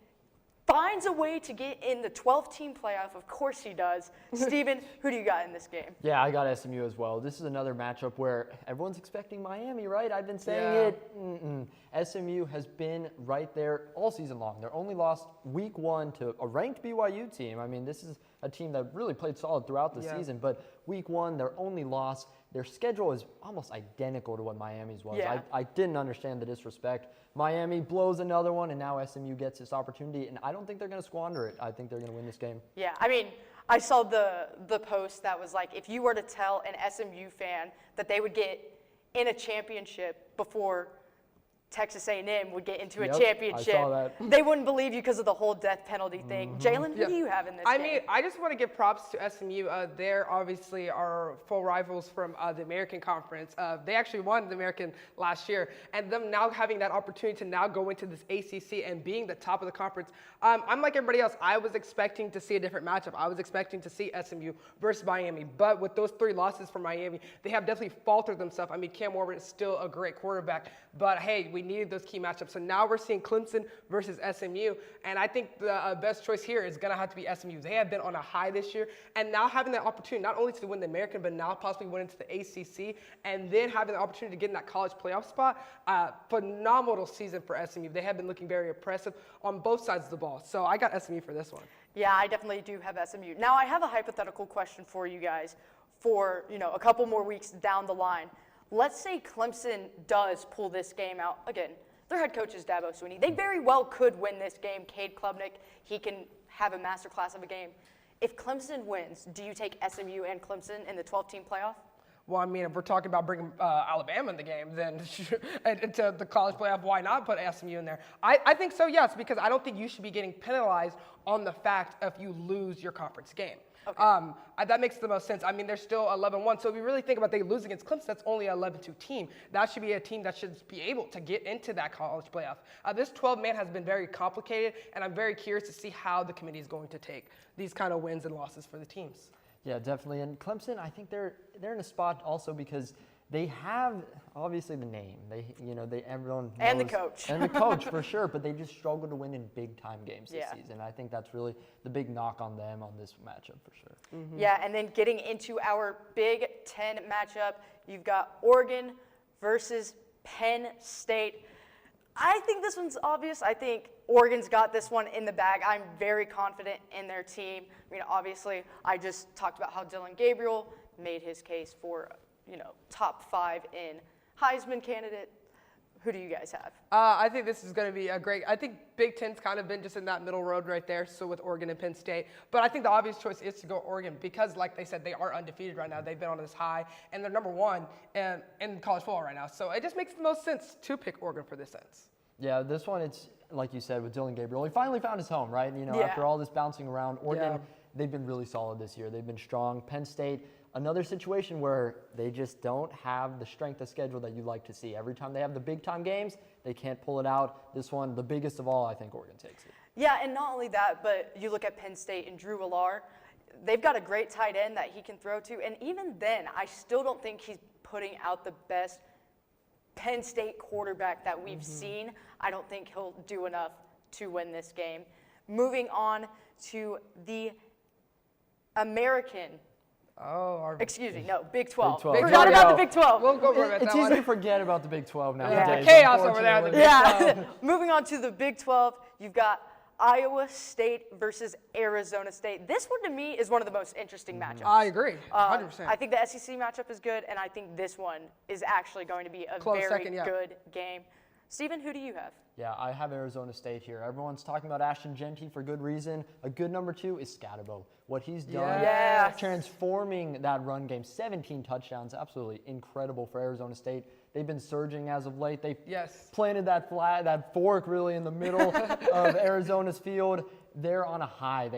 finds a way to get in the 12-team playoff. Of course he does. Steven, who do you got in this game? Yeah, I got SMU as well. This is another matchup where everyone's expecting Miami, right? I've been saying it. SMU has been right there all season long. They're only lost week 1 to a ranked BYU team. I mean, this is a team that really played solid throughout the season, but week 1, their only loss. Their schedule is almost identical to what Miami's was. I didn't understand the disrespect. Miami blows another one, and now SMU gets this opportunity, and I don't think they're going to squander it. I think they're going to win this game. Yeah, I mean, I saw the post that was like, if you were to tell an SMU fan that they would get in a championship before Texas A&M would get into a Yep, championship. I saw that. They wouldn't believe you because of the whole death penalty thing. Jalen, who do you have in this I game? mean, I just want to give props to SMU. They're obviously our full rivals from the American Conference. They actually won the American last year, and them now having that opportunity to now go into this ACC and being the top of the conference. I'm like everybody else. I was expecting to see a different matchup. I was expecting to see SMU versus Miami, but with those 3 losses for Miami, they have definitely faltered themselves. I mean, Cam Warburton is still a great quarterback, but hey, we needed those key matchups. So now we're seeing Clemson versus SMU, and I think the best choice here is going to have to be SMU. They have been on a high this year, and now having that opportunity not only to win the American, but now possibly win into the ACC, and then having the opportunity to get in that college playoff spot, phenomenal season for SMU. They have been looking very impressive on both sides of the ball. So I got SMU for this one. Yeah, I definitely do have SMU. Now, I have a hypothetical question for you guys for, a couple more weeks down the line. Let's say Clemson does pull this game out. Again, their head coach is Dabo Swinney. They very well could win this game. Cade Klubnik, he can have a masterclass of a game. If Clemson wins, do you take SMU and Clemson in the 12-team playoff? Well, I mean, if we're talking about bringing Alabama in the game, then into the college playoff, why not put SMU in there? I think so, yes, because I don't think you should be getting penalized on the fact if you lose your conference game. Okay. That makes the most sense. I mean, they're still 11-1, so if you really think about they lose against Clemson, that's only an 11-2 team. That should be a team that should be able to get into that college playoff. This 12-man has been very complicated, and I'm very curious to see how the committee is going to take these kind of wins and losses for the teams. Yeah, definitely. And Clemson, I think they're in a spot also because they have obviously the name. Everyone knows, and the coach. And the coach for sure, but they just struggle to win in big time games this season. I think that's really the big knock on them on this matchup for sure. Mm-hmm. Yeah, and then getting into our Big Ten matchup, you've got Oregon versus Penn State. I think this one's obvious. I think Oregon's got this one in the bag. I'm very confident in their team. I mean, obviously, I just talked about how Dylan Gabriel made his case for, top 5 in Heisman candidate. Who do you guys have? I think this is going to be a great. I think Big Ten's kind of been just in that middle road right there, so with Oregon and Penn State. But I think the obvious choice is to go Oregon because, like they said, they are undefeated right now. They've been on this high, and they're number 1 in college football right now. So it just makes the most sense to pick Oregon for this sense. Yeah, this one, it's like you said with Dylan Gabriel. He finally found his home, right? After all this bouncing around, Oregon, they've been really solid this year. They've been strong. Penn State, another situation where they just don't have the strength of schedule that you'd like to see. Every time they have the big time games, they can't pull it out. This one, the biggest of all, I think Oregon takes it. Yeah, and not only that, but you look at Penn State and Drew Willar. They've got a great tight end that he can throw to, and even then, I still don't think he's putting out the best Penn State quarterback that we've seen. I don't think he'll do enough to win this game. Moving on to the American. Big 12. Big 12. Forgot about the Big 12. We'll go over that It's easy to forget about the Big 12 nowadays. Chaos over there. The Big 12. Moving on to the Big 12, you've got Iowa State versus Arizona State. This one to me is one of the most interesting matchups. I agree, 100%. I think the SEC matchup is good, and I think this one is actually going to be a very good game. Steven, who do you have? Yeah, I have Arizona State here. Everyone's talking about Ashton Genty for good reason. A good number 2 is Scatterbo. What he's done, transforming that run game, 17 touchdowns, absolutely incredible for Arizona State. They've been surging as of late. They planted that fork really in the middle of Arizona's field. They're on a high.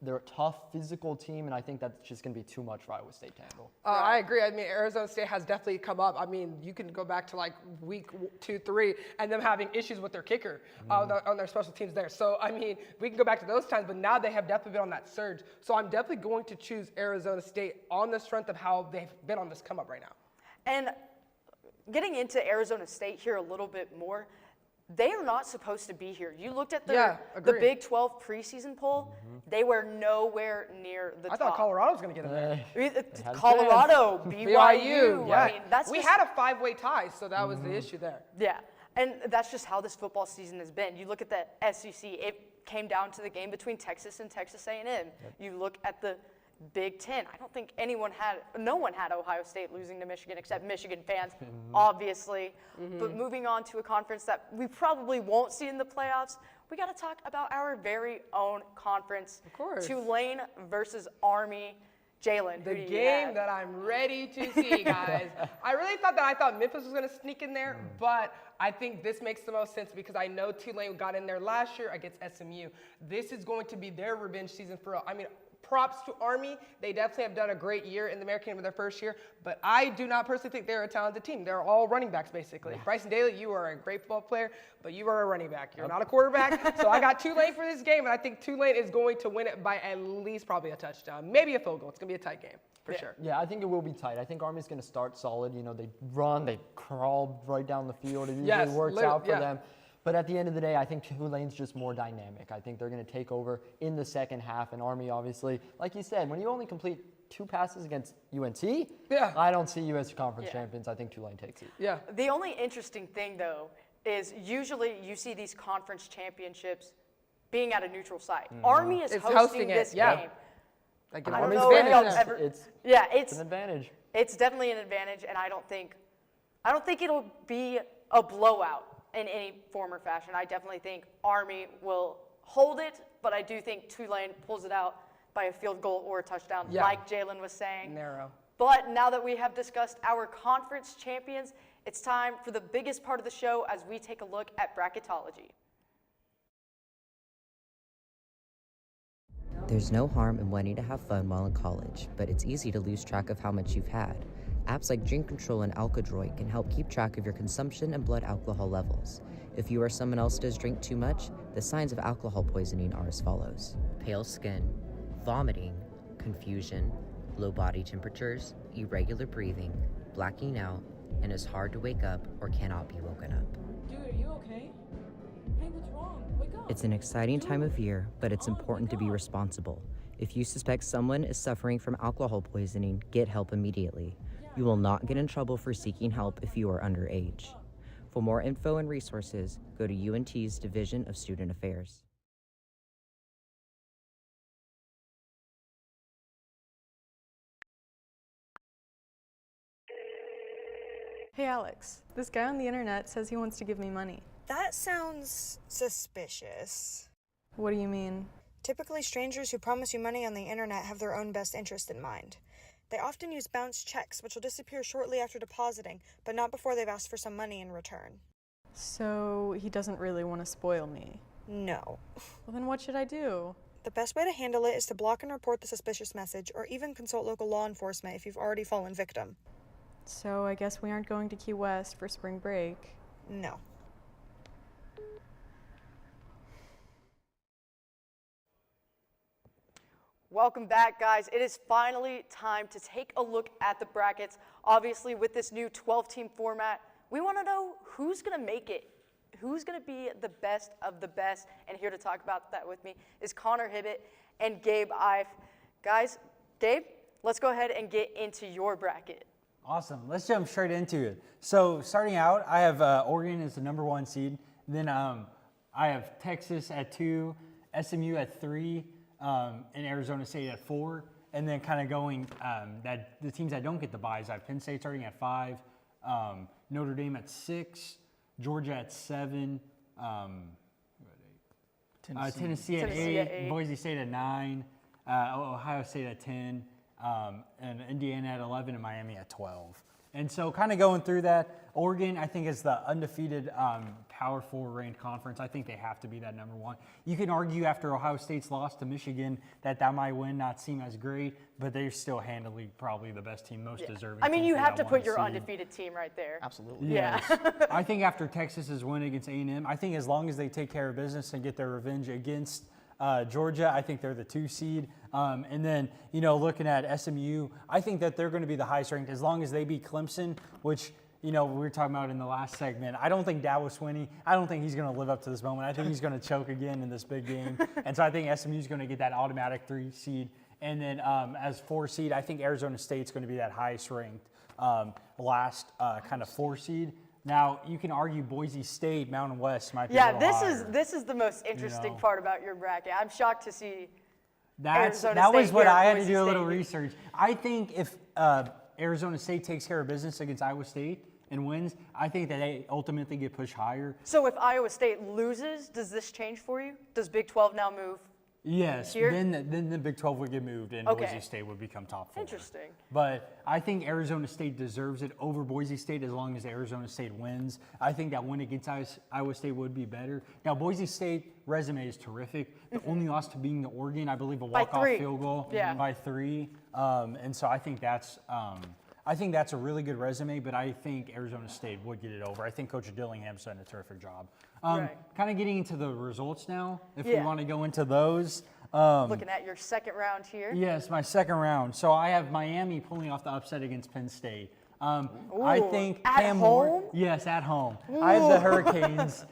They're a tough, physical team, and I think that's just going to be too much for Iowa State to handle. I agree. I mean, Arizona State has definitely come up. I mean, you can go back to like week 2, 3, and them having issues with their kicker on their special teams there. So, I mean, we can go back to those times, but now they have definitely been on that surge. So I'm definitely going to choose Arizona State on the strength of how they've been on this come up right now. And getting into Arizona State here a little bit more, they are not supposed to be here. You looked at the Big 12 preseason poll. They were nowhere near the top. I thought Colorado was going to get in there. Colorado, BYU. Yeah. I mean, we had a 5-way tie, so that was the issue there. Yeah, and that's just how this football season has been. You look at the SEC, it came down to the game between Texas and Texas A&M. You look at the Big Ten. I don't think no one had Ohio State losing to Michigan except Michigan fans, obviously. But moving on to a conference that we probably won't see in the playoffs, we got to talk about our very own conference. Of course. Tulane versus Army. Jalen, The who do you game have? that I'm ready to see, guys. I thought Memphis was going to sneak in there, but I think this makes the most sense because I know Tulane got in there last year against SMU. This is going to be their revenge season for real. I mean, props to Army. They definitely have done a great year in the American in their first year, but I do not personally think they're a talented team. They're all running backs, basically. Yeah. Bryson Daly, you are a great football player, but you are a running back. You're not a quarterback, so I got Tulane for this game, and I think Tulane is going to win it by at least probably a touchdown, maybe a field goal. It's going to be a tight game, for sure. Yeah, I think it will be tight. I think Army's going to start solid. You know, they run, they crawl right down the field. It usually works out for them. But at the end of the day, I think Tulane's just more dynamic. I think they're going to take over in the second half. And Army, obviously, like you said, when you only complete 2 passes against UNT, I don't see you as conference champions. I think Tulane takes it. Yeah. The only interesting thing, though, is usually you see these conference championships being at a neutral site. Army is hosting this game. Like I don't know if y'all ever. It's an advantage. It's definitely an advantage, and I don't think it'll be a blowout in any form or fashion. I definitely think Army will hold it, but I do think Tulane pulls it out by a field goal or a touchdown, like Jalen was saying. Narrow. But now that we have discussed our conference champions, it's time for the biggest part of the show as we take a look at bracketology. There's no harm in wanting to have fun while in college, but it's easy to lose track of how much you've had. Apps like Drink Control and Alkadroit can help keep track of your consumption and blood alcohol levels. If you or someone else does drink too much, the signs of alcohol poisoning are as follows: pale skin, vomiting, confusion, low body temperatures, irregular breathing, blacking out, and is hard to wake up or cannot be woken up. Dude, are you okay? Hey, what's wrong? Wake up. It's an exciting time of year, but it's important to be responsible. If you suspect someone is suffering from alcohol poisoning, get help immediately. You will not get in trouble for seeking help if you are underage. For more info and resources, go to UNT's Division of Student Affairs. Hey Alex, this guy on the internet says he wants to give me money. That sounds suspicious. What do you mean? Typically, strangers who promise you money on the internet have their own best interest in mind. They often use bounced checks, which will disappear shortly after depositing, but not before they've asked for some money in return. So he doesn't really want to spoil me? No. Well, then what should I do? The best way to handle it is to block and report the suspicious message, or even consult local law enforcement if you've already fallen victim. So I guess we aren't going to Key West for spring break. No. Welcome back, guys. It is finally time to take a look at the brackets. Obviously, with this new 12-team format, we want to know who's going to make it, who's going to be the best of the best. And here to talk about that with me is Connor Hibbett and Gabe Ife. Guys, Gabe, let's go ahead and get into your bracket. Awesome. Let's jump straight into it. So starting out, I have Oregon as the #1 seed. Then I have Texas at 2, SMU at 3, and Arizona State at 4. And then kind of going that the teams that don't get the byes, I have Penn State starting at 5, Notre Dame at 6, Georgia at 7, Tennessee at 8, Boise State at 9, Ohio State at 10, and Indiana at 11, and Miami at 12. And so kind of going through that, Oregon, I think, is the undefeated Power 4 ranked conference. I think they have to be that #1. You can argue after Ohio State's loss to Michigan that might not seem as great, but they're still handily probably the best team, most deserving. I mean, team you for have that to put 1 your seed. undefeated team right there. Absolutely. Yeah. Yes. I think after Texas's win against A&M, I think as long as they take care of business and get their revenge against Georgia, I think they're the 2 seed. And then, looking at SMU, I think that they're going to be the highest ranked as long as they beat Clemson, which, we were talking about in the last segment. I don't think Dabo Swinney, I don't think he's going to live up to this moment. I think he's going to choke again in this big game. And so I think SMU is going to get that automatic 3 seed. And then as 4 seed, I think Arizona State's going to be that highest ranked last kind of 4 seed. Now, you can argue Boise State, Mountain West might be a little higher. this is the most interesting part about your bracket. I'm shocked to see that Arizona was State what here, I had to Boise do a little State. research. I think if Arizona State takes care of business against Iowa State and wins, I think that they ultimately get pushed higher. So if Iowa State loses, does this change for you? Does Big 12 now move Yes, Here? then the Big 12 would get moved and Okay. Boise State would become top 4. Interesting. But I think Arizona State deserves it over Boise State as long as Arizona State wins. I think that win against Iowa State would be better. Now, Boise State resume is terrific. The only loss to being the Oregon, I believe, a walk-off 3. field goal Yeah. by 3. And so I think that's a really good resume, but I think Arizona State would get it over. I think Coach Dillingham's done a terrific job. Right. Kind of getting into the results now, if we Yeah. want to go into those. Looking at your second round here. Yes, my second round. So I have Miami pulling off the upset against Penn State. I think at Cam home? Ward. Yes, at home. I have the Hurricanes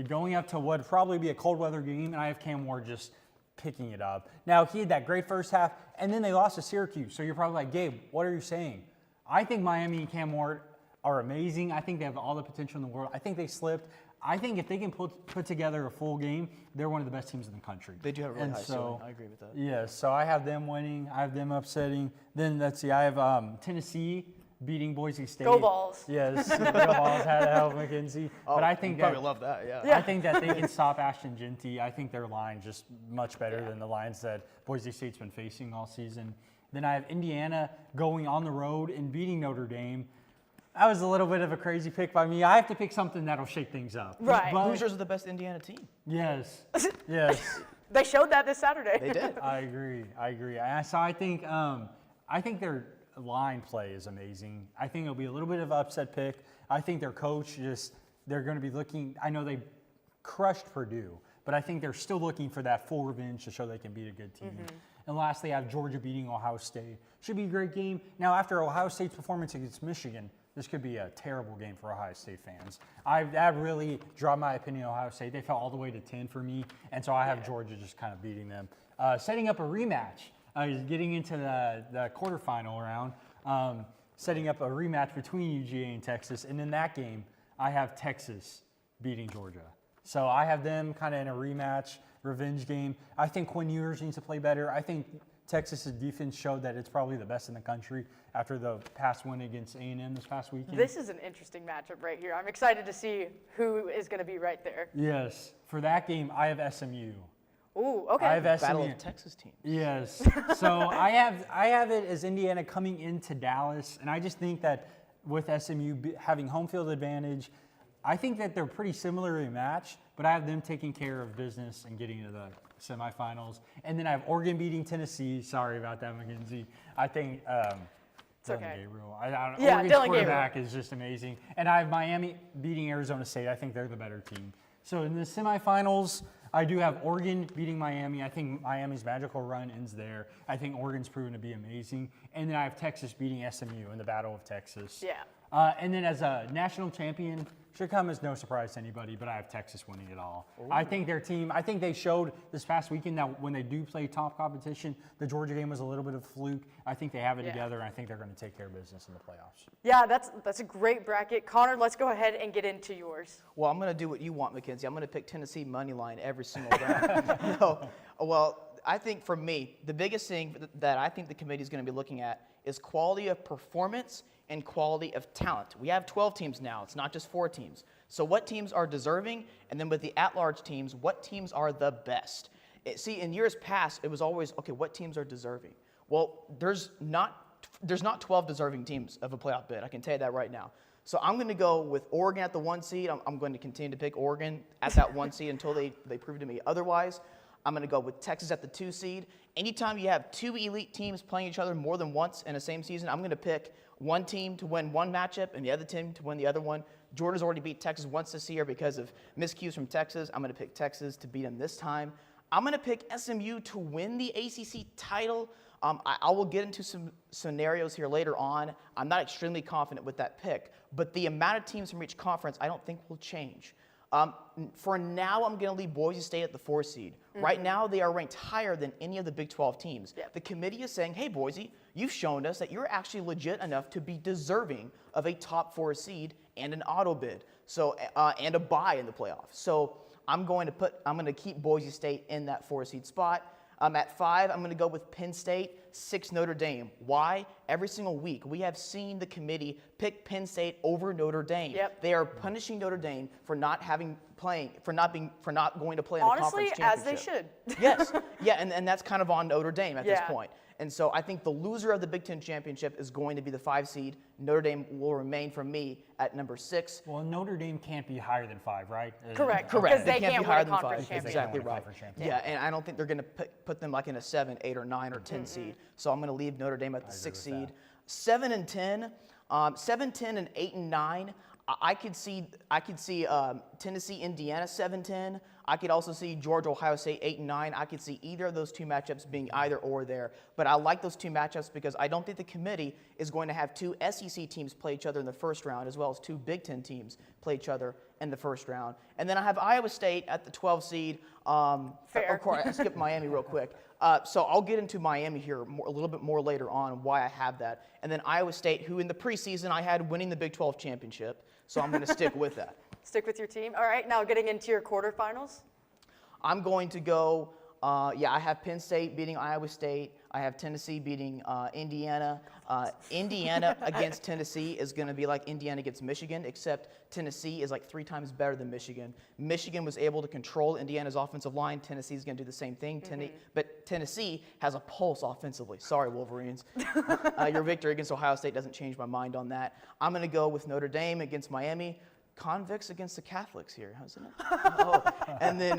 going up to what would probably be a cold weather game, and I have Cam Ward just picking it up. Now, he had that great first half, and then they lost to Syracuse. So you're probably like, Gabe, what are you saying? I think Miami and Cam Ward are amazing. I think they have all the potential in the world. I think they slipped. I think if they can put together a full game, they're one of the best teams in the country. They do have a really And high so, ceiling. I agree with that. Yes, so I have them winning. I have them upsetting. Then let's see, I have Tennessee beating Boise State. Go Vols. Yes, go Vols. Had to help McKenzie. Oh, but I think you probably love that, yeah. I think that they can stop Ashton Genty. I think their line just much better than the lines that Boise State's been facing all season. Then I have Indiana going on the road and beating Notre Dame. That was a little bit of a crazy pick by me. I have to pick something that'll shake things up. Right. But, Hoosiers are the best Indiana team. yes. Yes. They showed that this Saturday. They did. I agree. So I think their line play is amazing. I think it'll be a little bit of an upset pick. I think their coach they're going to be looking. I know they crushed Purdue, but I think they're still looking for that full revenge to show they can beat a good team. And lastly, I have Georgia beating Ohio State. Should be a great game. Now, after Ohio State's performance against Michigan, this could be a terrible game for Ohio State fans. That really dropped my opinion of Ohio State. They fell all the way to 10 for me, and so I have Georgia just kind of beating them. Setting up a rematch, getting into the quarterfinal round, setting up a rematch between UGA and Texas, and in that game, I have Texas beating Georgia. So I have them kind of in a rematch, revenge game. I think Quinn Ewers needs to play better. I think Texas's defense showed that it's probably the best in the country after the past win against A&M this past weekend. This is an interesting matchup right here. I'm excited to see who is going to be right there. Yes. For that game, I have SMU. Ooh, okay. I have SMU. Battle of Texas teams. Yes. So I have it as Indiana coming into Dallas, and I just think that with SMU having home field advantage, I think that they're pretty similarly matched, but I have them taking care of business and getting to the semifinals. And then I have Oregon beating Tennessee. Sorry about that, McKenzie. I think Dylan Gabriel. Oregon's Dylan quarterback is just amazing. And I have Miami beating Arizona State. I think they're the better team. So in the semifinals, I do have Oregon beating Miami. I think Miami's magical run ends there. I think Oregon's proven to be amazing. And then I have Texas beating SMU in the Battle of Texas. Yeah. And then as a national champion, should come as no surprise to anybody, but I have Texas winning it all. Ooh. I think their team, I think they showed this past weekend that when they do play top competition, the Georgia game was a little bit of a fluke. I think they have it together, and I think they're going to take care of business in the playoffs. Yeah, that's a great bracket. Connor, let's go ahead and get into yours. Well, I'm going to do what you want, Mackenzie. I'm going to pick Tennessee money line every single round. No, well, I think for me, the biggest thing that I think the committee is going to be looking at is quality of performance and quality of talent. We have 12 teams now. It's not just 4 teams. So what teams are deserving? And then with the at-large teams, what teams are the best? See, in years past, it was always, okay, what teams are deserving? Well, there's not 12 deserving teams of a playoff bid. I can tell you that right now. So I'm going to go with Oregon at the 1 seed. I'm going to continue to pick Oregon at that 1 seed until they prove to me otherwise. I'm going to go with Texas at the 2 seed. Anytime you have 2 elite teams playing each other more than once in the same season, I'm going to pick one team to win one matchup and the other team to win the other one. Georgia's already beat Texas once this year because of miscues from Texas. I'm going to pick Texas to beat them this time. I'm going to pick SMU to win the ACC title. I will get into some scenarios here later on. I'm not extremely confident with that pick, but the amount of teams from each conference I don't think will change. For now, I'm going to leave Boise State at the 4 seed. Right now, they are ranked higher than any of the Big 12 teams. The committee is saying, hey, Boise, you've shown us that you're actually legit enough to be deserving of a top 4 seed and an auto bid, so and a bye in the playoffs. So I'm going to keep Boise State in that 4 seed spot. At 5, I'm going to go with Penn State, 6 Notre Dame. Why? Every single week we have seen the committee pick Penn State over Notre Dame. Yep. They are punishing Notre Dame for not going to play in the Honestly, conference as they championship. should. Yes, yeah, and that's kind of on Notre Dame at this Yeah. point. And so I think the loser of the Big Ten championship is going to be the 5 seed. Notre Dame will remain for me at number 6. Well, Notre Dame can't be higher than 5, right? Correct. Correct. Because they can't can't be win a higher than 5. conference championship. Exactly They can't win a right. conference championship. Yeah, and I don't think they're going to put them like in a 7, 8, or 9, or 10 seed. So I'm going to leave Notre Dame at the 6th seed. 7 and 10, 7, 10, and 8 and 9. I could see Tennessee, Indiana 7-10. I could also see Georgia, Ohio State 8 and 9. I could see either of those two matchups being either or there. But I like those two matchups because I don't think the committee is going to have 2 SEC teams play each other in the first round, as well as 2 Big Ten teams play each other in the first round. And then I have Iowa State at the 12 seed. Fair. Of course, I skipped Miami real quick. So I'll get into Miami here a little bit more later on why I have that. And then Iowa State, who in the preseason I had winning the Big 12 championship. So I'm going to stick with that. Stick with your team. All right, now getting into your quarterfinals. I'm going to go, I have Penn State beating Iowa State. I have Tennessee beating Indiana. Indiana against Tennessee is going to be like Indiana against Michigan, except Tennessee is like 3 times better than Michigan. Michigan was able to control Indiana's offensive line. Tennessee is going to do the same thing. But Tennessee has a pulse offensively. Sorry, Wolverines. Your victory against Ohio State doesn't change my mind on that. I'm going to go with Notre Dame against Miami. Convicts against the Catholics here, hasn't it? And then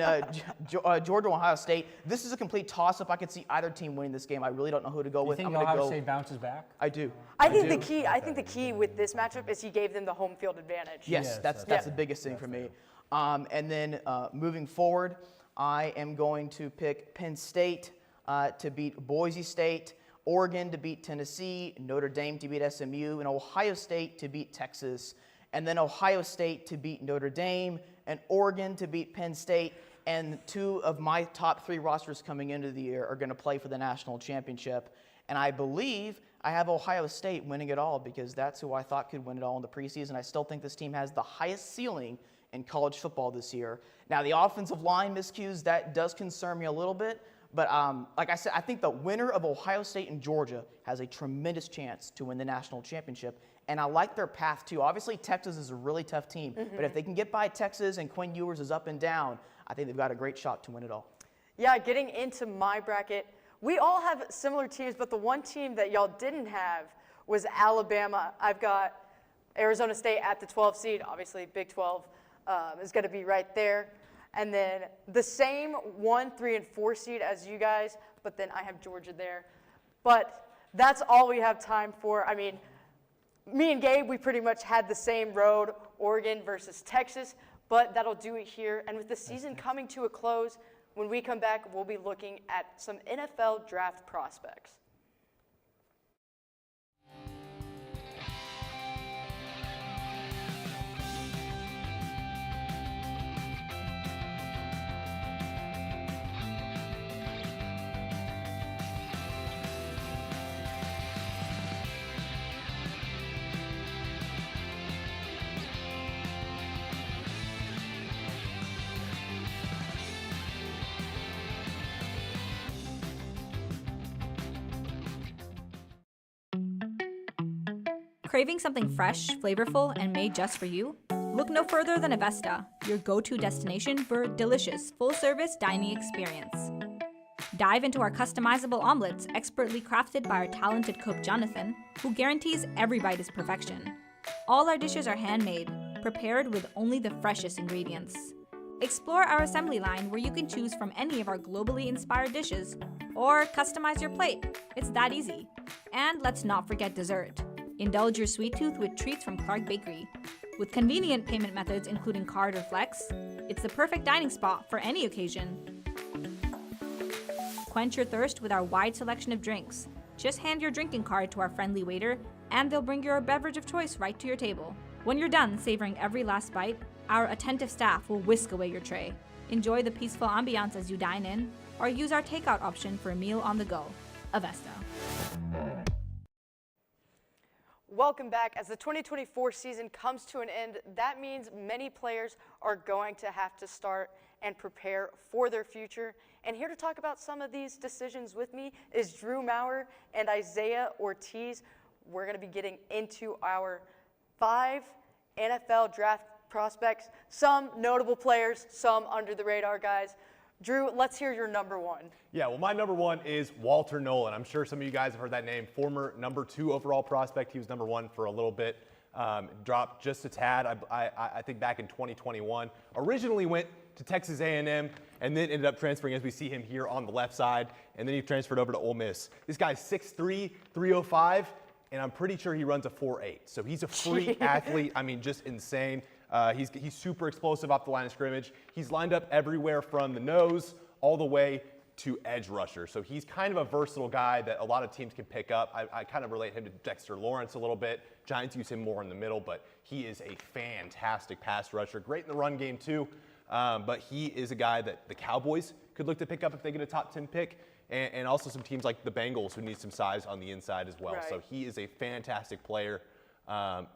Georgia, Ohio State. This is a complete toss-up. I could see either team winning this game. I really don't know who to go with. You think I'm Ohio State bounces back? I do. I think the key with this matchup is he gave them the home field advantage. Yes, that's the biggest thing for me. And then moving forward, I am going to pick Penn State to beat Boise State, Oregon to beat Tennessee, Notre Dame to beat SMU, and Ohio State to beat Texas. And then Ohio State to beat Notre Dame, and Oregon to beat Penn State. And 2 of my top 3 rosters coming into the year are going to play for the national championship. And I believe I have Ohio State winning it all because that's who I thought could win it all in the preseason. I still think this team has the highest ceiling in college football this year. Now, the offensive line miscues, that does concern me a little bit. But like I said, I think the winner of Ohio State and Georgia has a tremendous chance to win the national championship. And I like their path, too. Obviously, Texas is a really tough team. But if they can get by Texas and Quinn Ewers is up and down, I think they've got a great shot to win it all. Yeah, getting into my bracket, we all have similar teams, but the one team that y'all didn't have was Alabama. I've got Arizona State at the 12 seed. Obviously, Big 12 is going to be right there. And then the same 1, 3, and 4 seed as you guys, but then I have Georgia there. But that's all we have time for. I mean, me and Gabe, we pretty much had the same road, Oregon versus Texas, but that'll do it here. And with the season coming to a close, when we come back, we'll be looking at some NFL draft prospects. Craving something fresh, flavorful, and made just for you? Look no further than Avesta, your go-to destination for a delicious, full-service dining experience. Dive into our customizable omelets, expertly crafted by our talented cook Jonathan, who guarantees every bite is perfection. All our dishes are handmade, prepared with only the freshest ingredients. Explore our assembly line where you can choose from any of our globally inspired dishes, or customize your plate. It's that easy. And let's not forget dessert. Indulge your sweet tooth with treats from Clark Bakery. With convenient payment methods including card or flex, it's the perfect dining spot for any occasion. Quench your thirst with our wide selection of drinks. Just hand your drinking card to our friendly waiter, and they'll bring your beverage of choice right to your table. When you're done savoring every last bite, our attentive staff will whisk away your tray. Enjoy the peaceful ambiance as you dine in, or use our takeout option for a meal on the go. Avesta. Welcome back. As the 2024 season comes to an end, that means many players are going to have to start and prepare for their future. And here to talk about some of these decisions with me is Drew Maurer and Isaiah Ortiz. We're going to be getting into our 5 NFL draft prospects, some notable players, some under the radar guys. Drew, let's hear your number 1. Yeah, well, my number 1 is Walter Nolan. I'm sure some of you guys have heard that name. Former number 2 overall prospect. He was number 1 for a little bit. Dropped just a tad, I think back in 2021. Originally went to Texas A&M and then ended up transferring, as we see him here on the left side, and then he transferred over to Ole Miss. This guy's 6'3", 305, and I'm pretty sure he runs a 4.8. So he's a freak athlete. I mean, just insane. He's super explosive off the line of scrimmage. He's lined up everywhere from the nose all the way to edge rusher. So he's kind of a versatile guy that a lot of teams can pick up. I kind of relate him to Dexter Lawrence a little bit. Giants use him more in the middle, but he is a fantastic pass rusher. Great in the run game too, but he is a guy that the Cowboys could look to pick up if they get a top 10 pick, and also some teams like the Bengals who need some size on the inside as well. Right. So he is a fantastic player. And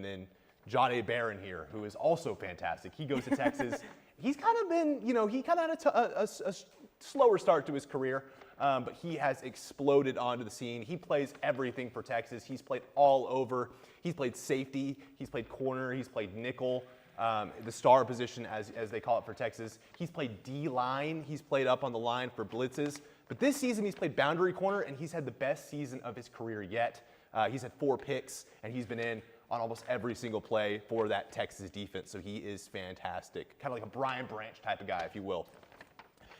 then Jahdae Barron here, who is also fantastic. He goes to Texas. He's kind of been, he kind of had a slower start to his career, but he has exploded onto the scene. He plays everything for Texas. He's played all over. He's played safety. He's played corner. He's played nickel, the star position as they call it for Texas. He's played D-line. He's played up on the line for blitzes. But this season he's played boundary corner, and he's had the best season of his career yet. He's had 4 picks, and he's been in on almost every single play for that Texas defense. So he is fantastic. Kind of like a Brian Branch type of guy, if you will.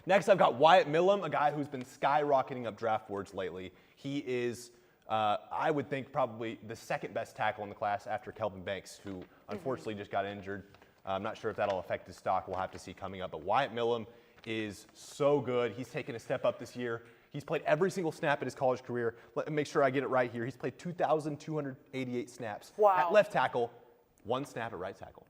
Next, I've got Wyatt Millam, a guy who's been skyrocketing up draft boards lately. He is, I would think, probably the second best tackle in the class after Kelvin Banks, who unfortunately just got injured. I'm not sure if that'll affect his stock. We'll have to see coming up. But Wyatt Millam is so good. He's taken a step up this year. He's played every single snap in his college career. Let me make sure I get it right here. He's played 2,288 snaps at left tackle, 1 snap at right tackle.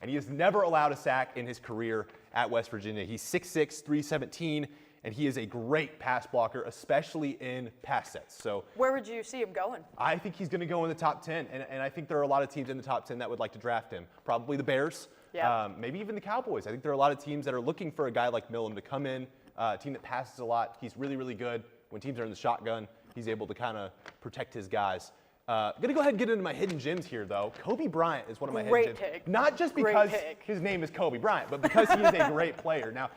And he has never allowed a sack in his career at West Virginia. He's 6'6", 317, and he is a great pass blocker, especially in pass sets. So where would you see him going? I think he's going to go in the top 10, and I think there are a lot of teams in the top 10 that would like to draft him. Probably the Bears, maybe even the Cowboys. I think there are a lot of teams that are looking for a guy like Millam to come in, a team that passes a lot. He's really, really good. When teams are in the shotgun, he's able to kind of protect his guys. Going to go ahead and get into my hidden gems here, though. Kobe Bryant is one of my hidden gems. Pick. Not just because his name is Kobe Bryant, but because he is a great player. Now,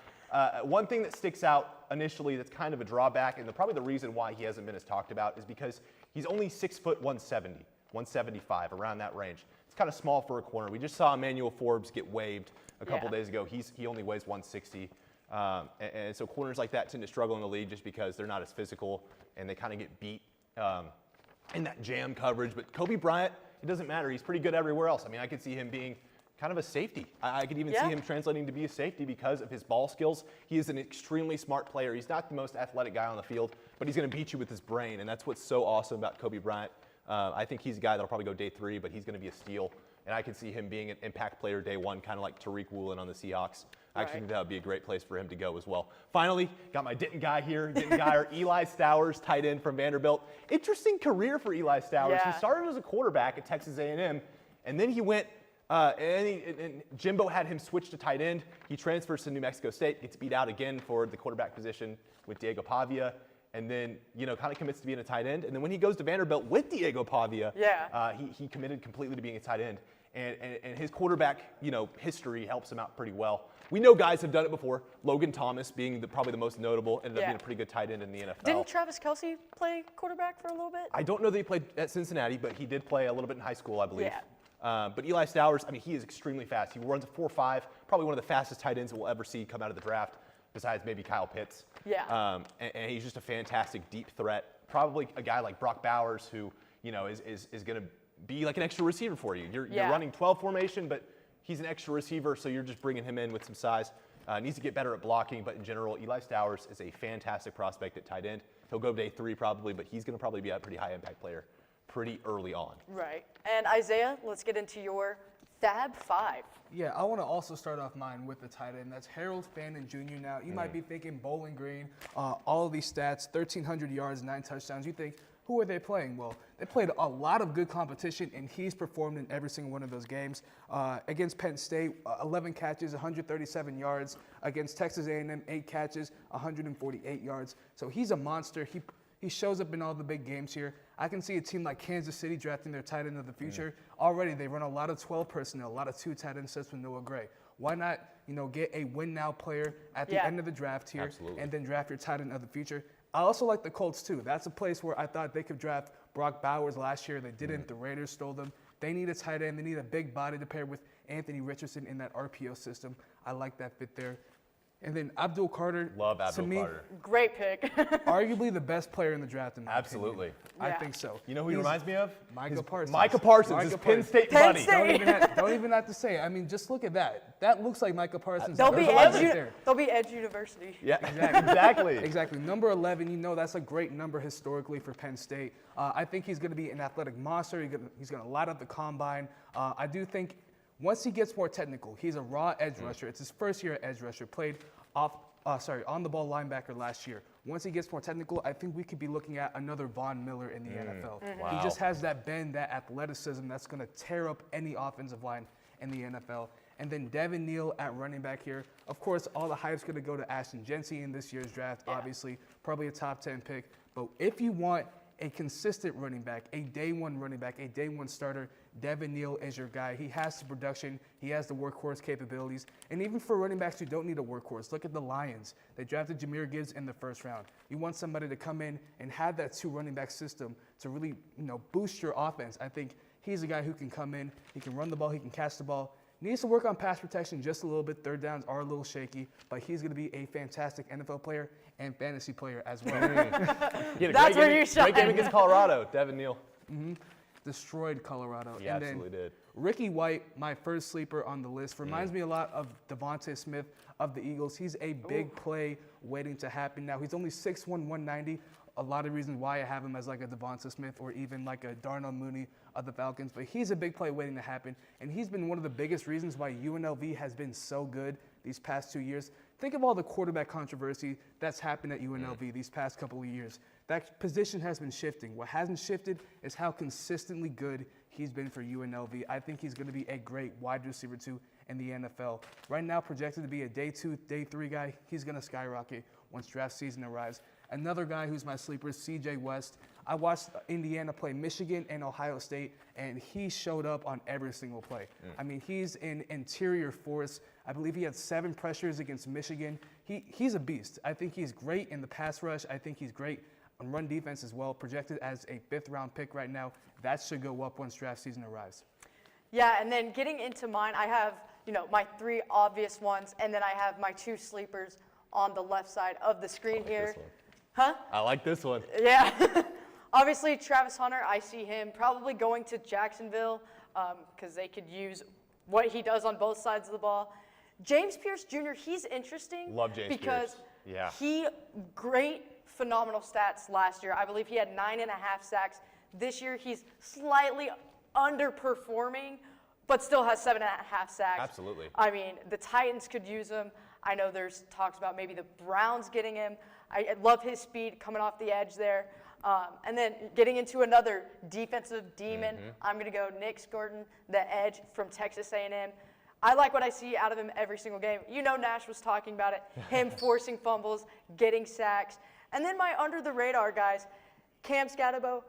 one thing that sticks out initially that's kind of a drawback, and probably the reason why he hasn't been as talked about, is because he's only 6 foot 170, 175, around that range. It's kind of small for a corner. We just saw Emmanuel Forbes get waived a couple days ago. He only weighs 160. And so corners like that tend to struggle in the league just because they're not as physical and they kind of get beat in that jam coverage. But Kobe Bryant, it doesn't matter. He's pretty good everywhere else. I mean, I could see him being kind of a safety. I could even see him translating to be a safety because of his ball skills. He is an extremely smart player. He's not the most athletic guy on the field, but he's going to beat you with his brain, and that's what's so awesome about Kobe Bryant. I think he's a guy that'll probably go day 3, but he's going to be a steal. And I could see him being an impact player day 1, kind of like Tariq Woolen on the Seahawks. I actually think that would be a great place for him to go as well. Finally, got my Denton guy here. Denton guy, Eli Stowers, tight end from Vanderbilt. Interesting career for Eli Stowers. He started as a quarterback at Texas A&M, and then he went, and Jimbo had him switch to tight end. He transfers to New Mexico State, gets beat out again for the quarterback position with Diego Pavia, and then, kind of commits to being a tight end. And then when he goes to Vanderbilt with Diego Pavia, he committed completely to being a tight end. And his quarterback, history helps him out pretty well. We know guys have done it before. Logan Thomas being probably the most notable, ended up being a pretty good tight end in the NFL. Didn't Travis Kelce play quarterback for a little bit? I don't know that he played at Cincinnati, but he did play a little bit in high school, I believe. But Eli Stowers, I mean, he is extremely fast. He runs a 4.5, probably one of the fastest tight ends that we'll ever see come out of the draft, besides maybe Kyle Pitts. And he's just a fantastic deep threat. Probably a guy like Brock Bowers who, is going to be like an extra receiver for you. You're running 12 formation, but he's an extra receiver, so you're just bringing him in with some size. Needs to get better at blocking, but in general, Eli Stowers is a fantastic prospect at tight end. He'll go day 3 probably, but he's going to probably be a pretty high impact player pretty early on. Right. And Isaiah, let's get into your Fab 5. Yeah, I want to also start off mine with the tight end. That's Harold Fannin Jr. Now, you might be thinking Bowling Green, all of these stats, 1,300 yards, 9 touchdowns. You think, who are they playing? Well, they played a lot of good competition, and he's performed in every single one of those games. Against Penn State, 11 catches, 137 yards. Against Texas A&M, 8 catches, 148 yards. So he's a monster. He shows up in all the big games here. I can see a team like Kansas City drafting their tight end of the future. Already, they run a lot of 12 personnel, a lot of 2 tight end sets with Noah Gray. Why not, get a win-now player at the end of the draft here, and then draft your tight end of the future? I also like the Colts, too. That's a place where I thought they could draft Brock Bowers last year. They didn't. The Raiders stole them. They need a tight end. They need a big body to pair with Anthony Richardson in that RPO system. I like that fit there. And then Abdul Carter. Love Abdul Carter. Great pick. Arguably the best player in the draft in my Absolutely. opinion. I think so. You know who he reminds me of? Micah Parsons. Micah Parsons, his Penn State buddy. Don't even have to say it. I mean, just look at that. That looks like Micah Parsons. They'll be Edge University. Yeah, exactly. Exactly. Number 11, that's a great number historically for Penn State. I think he's going to be an athletic monster. He's going to light up the combine. I do think once he gets more technical, he's a raw edge rusher. It's his first year at edge rusher. Played on the ball linebacker last year. Once he gets more technical, I think we could be looking at another Von Miller in the NFL. Wow. He just has that bend, that athleticism that's going to tear up any offensive line in the NFL. And then Devin Neal at running back here. Of course, all the hype's going to go to Ashton Jeanty in this year's draft, obviously. Probably a top 10 pick. But if you want a consistent running back, a day one running back, a day one starter, Devin Neal is your guy. He has the production. He has the workhorse capabilities. And even for running backs who don't need a workhorse, look at the Lions. They drafted Jahmyr Gibbs in the first round. You want somebody to come in and have that 2 running back system to really, boost your offense. I think he's a guy who can come in. He can run the ball. He can catch the ball. Needs to work on pass protection just a little bit. Third downs are a little shaky, but he's going to be a fantastic NFL player and fantasy player as well. That's where you shine. Great game against Colorado, Devin Neal. Destroyed Colorado. He absolutely did. Ricky White, my first sleeper on the list, reminds me a lot of Devontae Smith of the Eagles. He's a big play waiting to happen now. He's only 6'1", 190. A lot of reasons why I have him as like a Devonta Smith or even like a Darnell Mooney of the Falcons, but he's a big play waiting to happen, and he's been one of the biggest reasons why UNLV has been so good these past 2 years. Think of all the quarterback controversy that's happened at UNLV these past couple of years. That position has been shifting. What hasn't shifted is how consistently good he's been for UNLV. I think he's going to be a great wide receiver too in the NFL. Right now projected to be a day 2, day 3 guy. He's going to skyrocket once draft season arrives. Another guy who's my sleeper is CJ West. I watched Indiana play Michigan and Ohio State, and he showed up on every single play. I mean, he's an interior force. I believe he had 7 pressures against Michigan. He's a beast. I think he's great in the pass rush. I think he's great on run defense as well. Projected as a 5th-round pick right now. That should go up once draft season arrives. Yeah, and then getting into mine, I have my 3 obvious ones, and then I have my 2 sleepers on the left side of the screen here. Huh? I like this one. Yeah. Obviously, Travis Hunter, I see him probably going to Jacksonville because they could use what he does on both sides of the ball. James Pierce Jr., he's interesting. Love James because Pierce. he great, phenomenal stats last year. I believe he had 9.5 sacks. This year, he's slightly underperforming, but still has 7.5 sacks. Absolutely. I mean, the Titans could use him. I know there's talks about maybe the Browns getting him. I love his speed coming off the edge there. And then getting into another defensive demon, I'm going to go Nick Scurton, the edge from Texas A&M. I like what I see out of him every single game. Nash was talking about it, him forcing fumbles, getting sacks. And then my under-the-radar guys, Cam Scatterbo.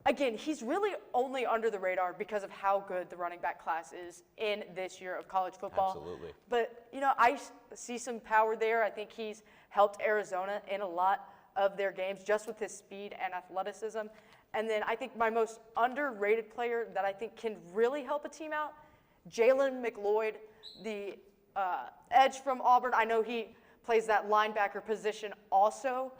Again, he's really only under the radar because of how good the running back class is in this year of college football. Absolutely. But, I see some power there. I think he's helped Arizona in a lot of their games just with his speed and athleticism. And then I think my most underrated player that I think can really help a team out, Jalen McLeod, the edge from Auburn. I know he plays that linebacker position also,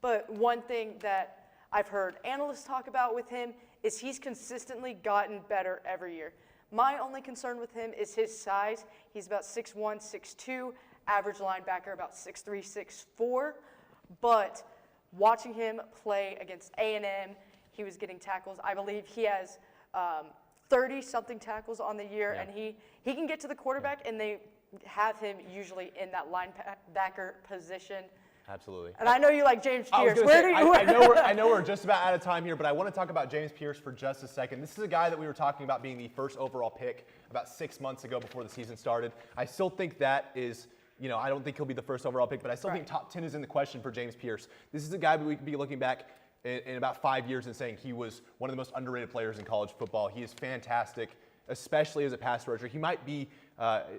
but one thing that I've heard analysts talk about with him is he's consistently gotten better every year. My only concern with him is his size. He's about 6'1", 6'2", average linebacker about 6'3", 6'4". But watching him play against A&M, he was getting tackles. I believe he has 30-something tackles on the year, and he can get to the quarterback, and they have him usually in that linebacker position. Absolutely. And I know you like James I was Pierce. gonna Where say, do you? I know we're just about out of time here, but I want to talk about James Pierce for just a second. This is a guy that we were talking about being the first overall pick about 6 months ago before the season started. I still think that is, I don't think he'll be the first overall pick, but I still think top 10 is in the question for James Pierce. This is a guy we could be looking back in about 5 years and saying he was one of the most underrated players in college football. He is fantastic, especially as a pass rusher. He might be,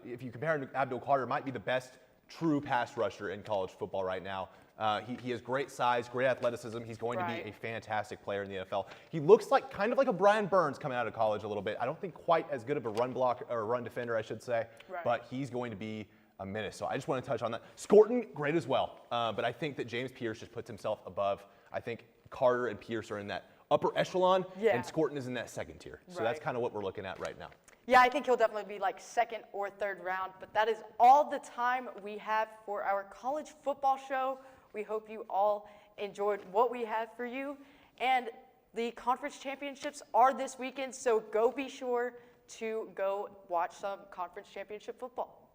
if you compare him to Abdul Carter, might be the best true pass rusher in college football right now. He has great size, great athleticism. He's going to be a fantastic player in the NFL. He looks like kind of like a Brian Burns coming out of college a little bit. I don't think quite as good of a run block or a run defender, I should say, but he's going to be a menace. So I just want to touch on that. Scorton, great as well, but I think that James Pierce just puts himself above. I think Carter and Pierce are in that upper echelon, and Scorton is in that second tier. So that's kind of what we're looking at right now. Yeah, I think he'll definitely be like second or third round, but that is all the time we have for our college football show. We hope you all enjoyed what we have for you. And the conference championships are this weekend, so go be sure to go watch some conference championship football.